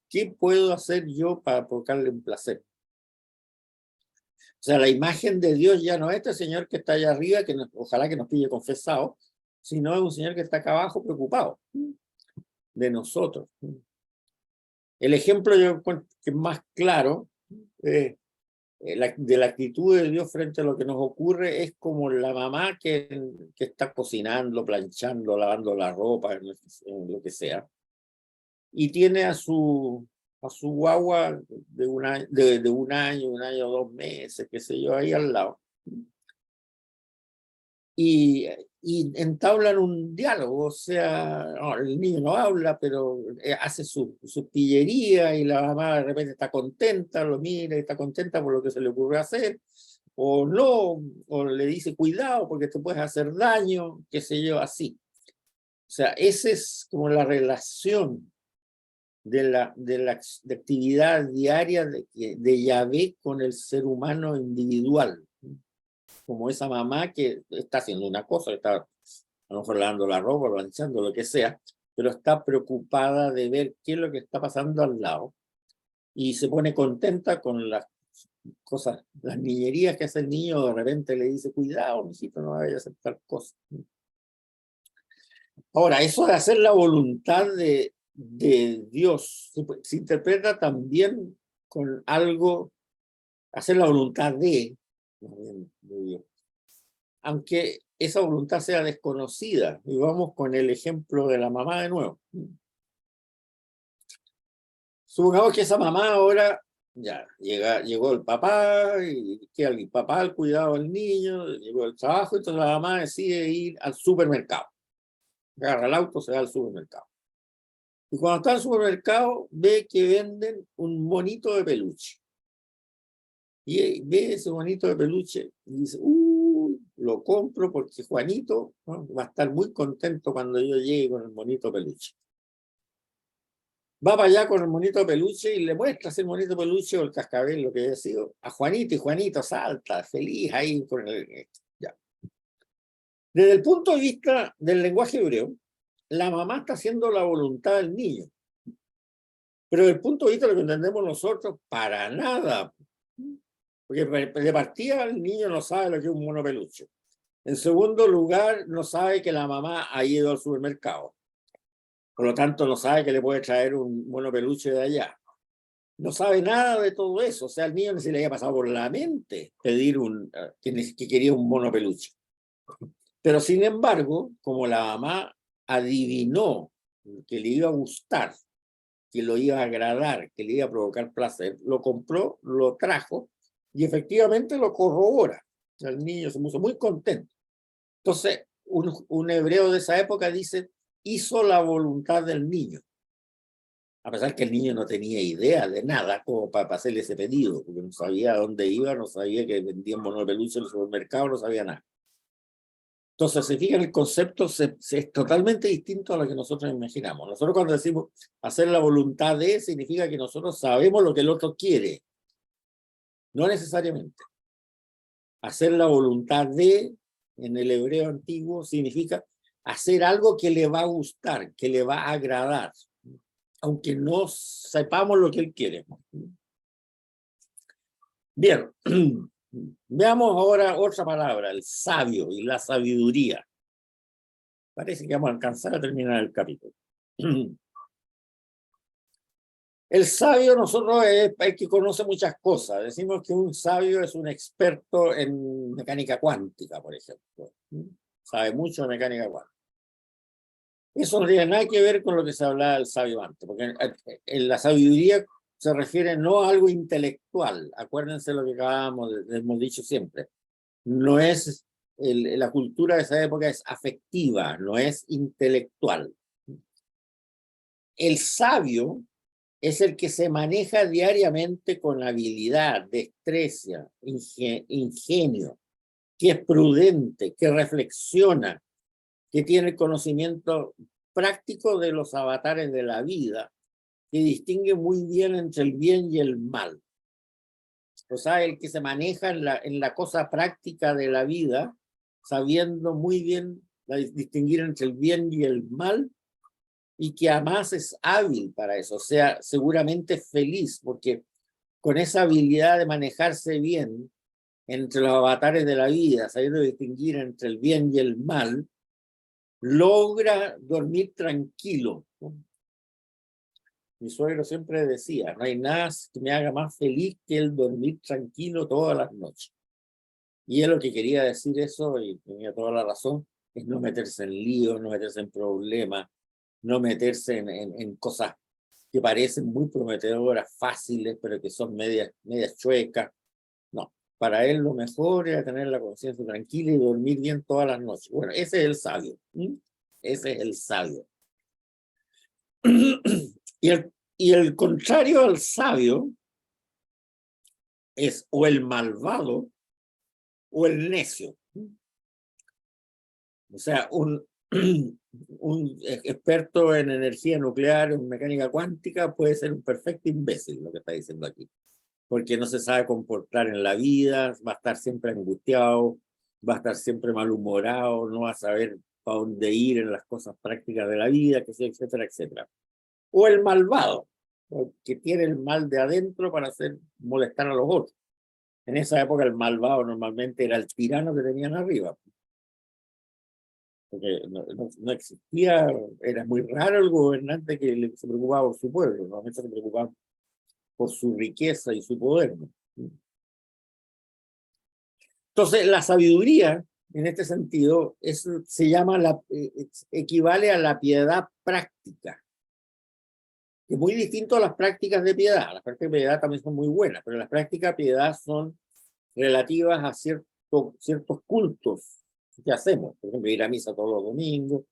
¿Qué puedo hacer yo para provocarle un placer? O sea, la imagen de Dios ya no es este señor que está allá arriba, ojalá que nos pille confesado, sino es un señor que está acá abajo preocupado de nosotros. El ejemplo yo encuentro que es más claro de la actitud de Dios frente a lo que nos ocurre es como la mamá que está cocinando, planchando, lavando la ropa, en lo que sea, y tiene a su guagua de un año, 2 meses, qué sé yo, ahí al lado. Y entablan un diálogo, o sea, no, el niño no habla, pero hace su pillería y la mamá de repente está contenta, lo mira y está contenta por lo que se le ocurrió hacer, o no, o le dice cuidado porque te puedes hacer daño, qué sé yo, así. O sea, esa es como la relación de actividad diaria de Yahvé con el ser humano individual, como esa mamá que está haciendo una cosa, está a lo mejor lavando la ropa, planchando, lo que sea, pero está preocupada de ver qué es lo que está pasando al lado y se pone contenta con las cosas, las niñerías que hace el niño, de repente le dice, cuidado, mijito, no vayas a hacer tal cosa. Ahora, eso de hacer la voluntad de Dios se interpreta también con algo, hacer la voluntad de Dios, aunque esa voluntad sea desconocida. Y vamos con el ejemplo de la mamá de nuevo. Supongamos que esa mamá ahora ya llegó el papá, y que el papá al cuidado del niño, llegó el trabajo, entonces la mamá decide ir al supermercado. Agarra el auto, se va al supermercado. Y cuando está en el supermercado, ve que venden un monito de peluche. Y ve ese monito de peluche y dice, lo compro porque Juanito, ¿no?, va a estar muy contento cuando yo llegue con el monito de peluche. va para allá con el monito de peluche y le muestra el monito de peluche o el cascabel, lo que haya sido, a Juanito, y Juanito salta, feliz ahí con el... Ya. Desde el punto de vista del lenguaje hebreo, la mamá está haciendo la voluntad del niño. Pero desde el punto de vista de lo que entendemos nosotros, para nada. Porque de partida el niño no sabe lo que es un mono peluche. En segundo lugar, no sabe que la mamá ha ido al supermercado. Por lo tanto, no sabe que le puede traer un mono peluche de allá. No sabe nada de todo eso. O sea, al niño no se le había pasado por la mente pedir que quería un mono peluche. Pero sin embargo, como la mamá adivinó que le iba a gustar, que lo iba a agradar, que le iba a provocar placer, lo compró, lo trajo y efectivamente lo corrobora. El niño se puso muy contento. Entonces, un hebreo de esa época dice, hizo la voluntad del niño. A pesar que el niño no tenía idea de nada como para hacerle ese pedido, porque no sabía a dónde iba, no sabía que vendían monos de peluche en el supermercado, no sabía nada. Entonces, se fijan, el concepto es totalmente distinto a lo que nosotros imaginamos. Nosotros cuando decimos hacer la voluntad de, significa que nosotros sabemos lo que el otro quiere. No necesariamente. Hacer la voluntad de, en el hebreo antiguo, significa hacer algo que le va a gustar, que le va a agradar, aunque no sepamos lo que él quiere. Bien, veamos ahora otra palabra, el sabio y la sabiduría. Parece que vamos a alcanzar a terminar el capítulo. El sabio nosotros es el que conoce muchas cosas. Decimos que un sabio es un experto en mecánica cuántica, por ejemplo. Sabe mucho de mecánica cuántica. Eso no tiene nada que ver con lo que se hablaba del sabio antes, porque en la sabiduría se refiere no a algo intelectual. Acuérdense lo que hemos dicho siempre. No es, la cultura de esa época es afectiva, no es intelectual. El sabio es el que se maneja diariamente con habilidad, destreza, ingenio, que es prudente, que reflexiona, que tiene conocimiento práctico de los avatares de la vida, que distingue muy bien entre el bien y el mal. O sea, el que se maneja en la cosa práctica de la vida, sabiendo muy bien distinguir entre el bien y el mal, y que además es hábil para eso, o sea, seguramente feliz, porque con esa habilidad de manejarse bien entre los avatares de la vida, sabiendo distinguir entre el bien y el mal, logra dormir tranquilo. Mi suegro siempre decía, no hay nada que me haga más feliz que el dormir tranquilo todas las noches. Y él lo que quería decir eso, y tenía toda la razón, es no meterse en líos, no meterse en problemas, no meterse en cosas que parecen muy prometedoras, fáciles, pero que son medias chuecas. No, para él lo mejor era tener la conciencia tranquila y dormir bien todas las noches. Bueno, ese es el sabio. Ese es el sabio. Y el contrario al sabio es o el malvado o el necio. O sea, un experto en energía nuclear, en mecánica cuántica, puede ser un perfecto imbécil, lo que está diciendo aquí. Porque no se sabe comportar en la vida, va a estar siempre angustiado, va a estar siempre malhumorado, no va a saber para dónde ir en las cosas prácticas de la vida, que sea, etcétera, etcétera. O el malvado, que tiene el mal de adentro para hacer molestar a los otros. En esa época el malvado normalmente era el tirano que tenían arriba. Porque no existía, era muy raro el gobernante que se preocupaba por su pueblo, normalmente se preocupaba por su riqueza y su poder, ¿no? Entonces, la sabiduría, en este sentido, se llama equivale a la piedad práctica, que es muy distinto a las prácticas de piedad. Las prácticas de piedad también son muy buenas, pero las prácticas de piedad son relativas a ciertos cultos que hacemos. Por ejemplo, ir a misa todos los domingos,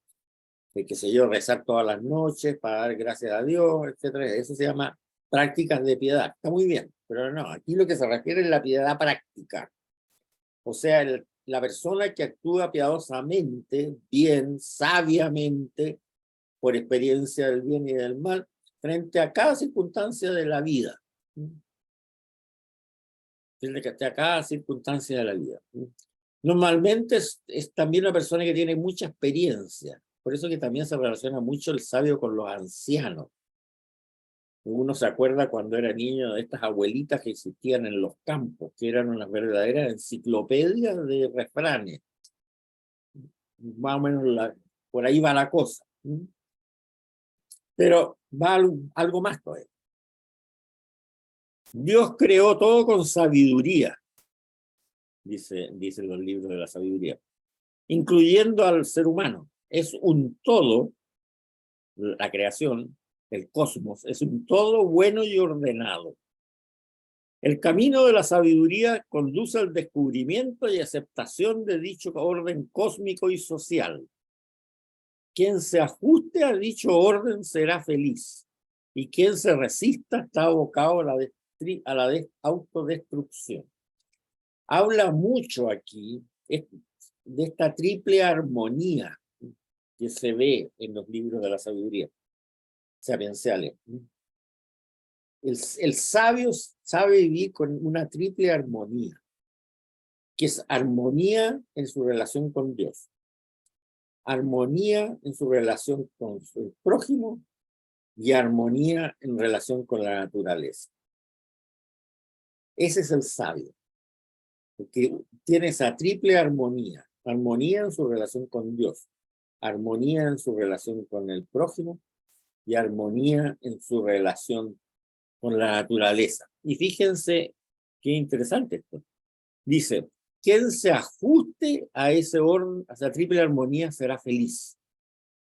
qué sé yo, rezar todas las noches para dar gracias a Dios, etcétera. Eso se llama prácticas de piedad. Está muy bien, pero no, aquí lo que se refiere es la piedad práctica. O sea, la persona que actúa piadosamente, bien, sabiamente, por experiencia del bien y del mal, frente a cada circunstancia de la vida. Frente a cada circunstancia de la vida. Normalmente es también una persona que tiene mucha experiencia. Por eso que también se relaciona mucho el sabio con los ancianos. Uno se acuerda cuando era niño de estas abuelitas que existían en los campos, que eran unas verdaderas enciclopedias de refranes. Más o menos por ahí va la cosa. Pero va algo más todavía. Dios creó todo con sabiduría, dicen los libros de la sabiduría, incluyendo al ser humano. Es un todo, la creación, el cosmos, es un todo bueno y ordenado. El camino de la sabiduría conduce al descubrimiento y aceptación de dicho orden cósmico y social. Quien se ajuste a dicho orden será feliz, y quien se resista está abocado a la autodestrucción. Habla mucho aquí de esta triple armonía que se ve en los libros de la sabiduría sapienciales. El sabio sabe vivir con una triple armonía, que es armonía en su relación con Dios, armonía en su relación con su prójimo y armonía en relación con la naturaleza. Ese es el sabio, porque tiene esa triple armonía, armonía en su relación con Dios, armonía en su relación con el prójimo y armonía en su relación con la naturaleza. Y fíjense qué interesante esto. Dice, quien se ajuste a ese orden, a esa triple armonía, será feliz.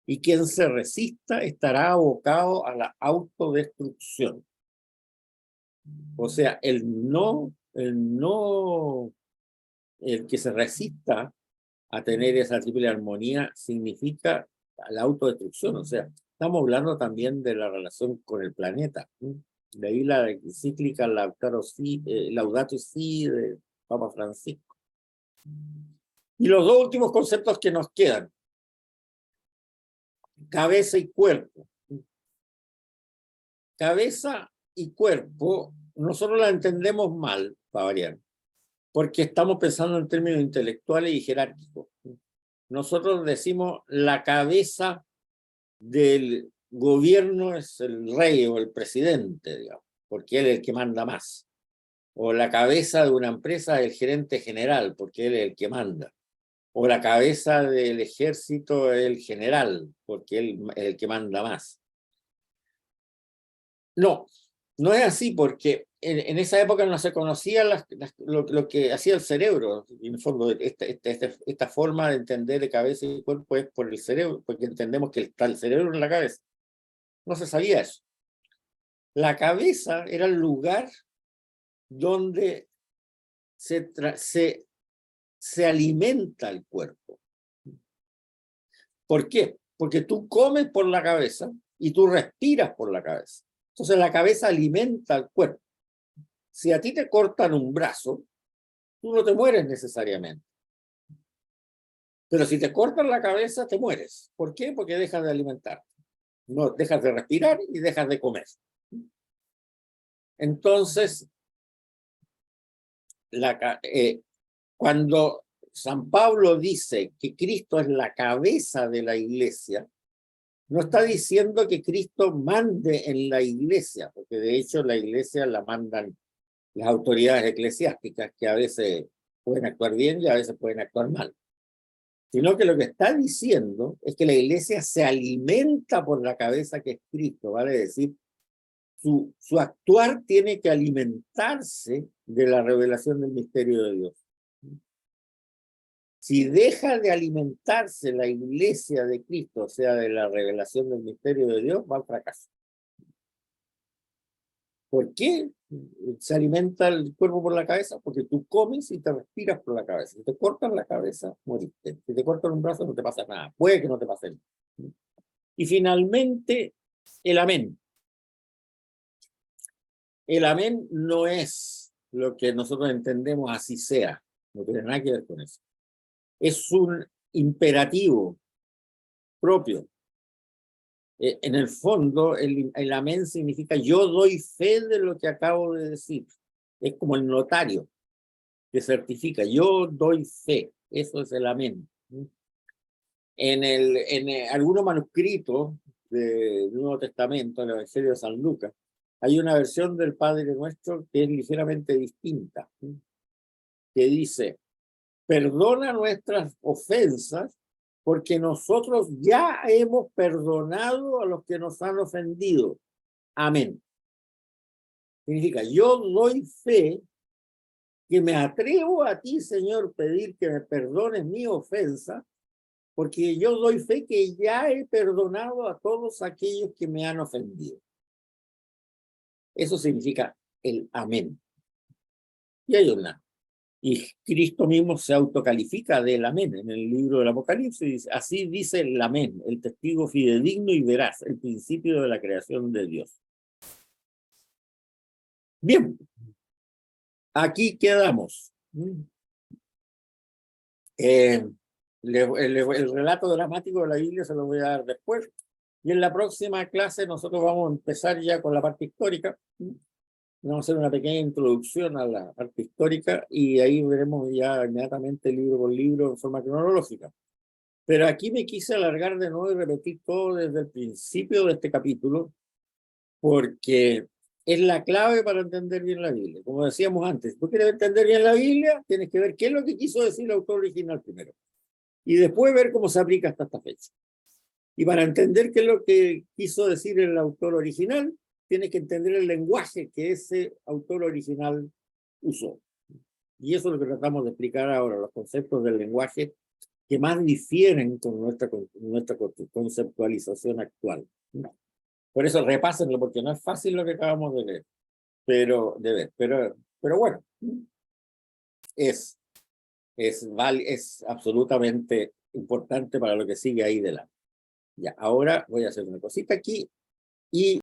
Y quien se resista estará abocado a la autodestrucción. O sea, el que se resista a tener esa triple armonía significa la autodestrucción. O sea, estamos hablando también de la relación con el planeta. De ahí la encíclica Laudato Si de Papa Francisco. Y los dos últimos conceptos que nos quedan: cabeza y cuerpo. Cabeza y cuerpo, nosotros la entendemos mal, para variar, porque estamos pensando en términos intelectuales y jerárquicos. Nosotros decimos la cabeza del gobierno es el rey o el presidente, digamos, porque él es el que manda más. O la cabeza de una empresa es el gerente general, porque él es el que manda. O la cabeza del ejército es el general, porque él es el que manda más. No, no es así, porque en esa época no se conocía lo que hacía el cerebro. En el fondo, esta forma de entender de cabeza y cuerpo es por el cerebro, porque entendemos que está el cerebro en la cabeza. No se sabía eso. La cabeza era el lugar donde se alimenta el cuerpo. ¿Por qué? Porque tú comes por la cabeza y tú respiras por la cabeza. Entonces la cabeza alimenta al cuerpo. Si a ti te cortan un brazo, tú no te mueres necesariamente. Pero si te cortan la cabeza, te mueres. ¿Por qué? Porque dejas de alimentarte. No, dejas de respirar y dejas de comer. Entonces, cuando San Pablo dice que Cristo es la cabeza de la iglesia, no está diciendo que Cristo mande en la iglesia, porque de hecho la iglesia la mandan las autoridades eclesiásticas, que a veces pueden actuar bien y a veces pueden actuar mal. Sino que lo que está diciendo es que la iglesia se alimenta por la cabeza que es Cristo, vale decir, su actuar tiene que alimentarse de la revelación del misterio de Dios. Si deja de alimentarse la iglesia de Cristo, o sea, de la revelación del misterio de Dios, va al fracaso. ¿Por qué se alimenta el cuerpo por la cabeza? Porque tú comes y te respiras por la cabeza. Si te cortan la cabeza, moriste. Si te cortan un brazo, no te pasa nada. Puede que no te pase nada. Y finalmente, el amén. El amén no es lo que nosotros entendemos así sea. No tiene nada que ver con eso. Es un imperativo propio En el fondo, el amén significa yo doy fe de lo que acabo de decir. Es como el notario que certifica, yo doy fe. Eso es el amén. En algunos manuscritos del Nuevo Testamento, en el Evangelio de San Lucas, hay una versión del Padre Nuestro que es ligeramente distinta, que dice, perdona nuestras ofensas, porque nosotros ya hemos perdonado a los que nos han ofendido. Amén. Significa, yo doy fe que me atrevo a ti, Señor, pedir que me perdones mi ofensa, porque yo doy fe que ya he perdonado a todos aquellos que me han ofendido. Eso significa el amén. Y hay una. Y Cristo mismo se autocalifica del amén en el libro del Apocalipsis. Dice, así dice el amén, el testigo fidedigno y veraz, el principio de la creación de Dios. Bien, aquí quedamos. El relato dramático de la Biblia se lo voy a dar después. Y en la próxima clase nosotros vamos a empezar ya con la parte histórica. Vamos a hacer una pequeña introducción a la parte histórica y ahí veremos ya inmediatamente libro por libro en forma cronológica. Pero aquí me quise alargar de nuevo y repetir todo desde el principio de este capítulo, porque es la clave para entender bien la Biblia. Como decíamos antes, tú quieres entender bien la Biblia, tienes que ver qué es lo que quiso decir el autor original primero. Y después ver cómo se aplica hasta esta fecha. Y para entender qué es lo que quiso decir el autor original, tienes que entender el lenguaje que ese autor original usó. Y eso es lo que tratamos de explicar ahora, los conceptos del lenguaje que más difieren con nuestra conceptualización actual. Por eso repásenlo, porque no es fácil lo que acabamos de leer, pero bueno, es absolutamente importante para lo que sigue ahí delante. Ya, ahora voy a hacer una cosita aquí y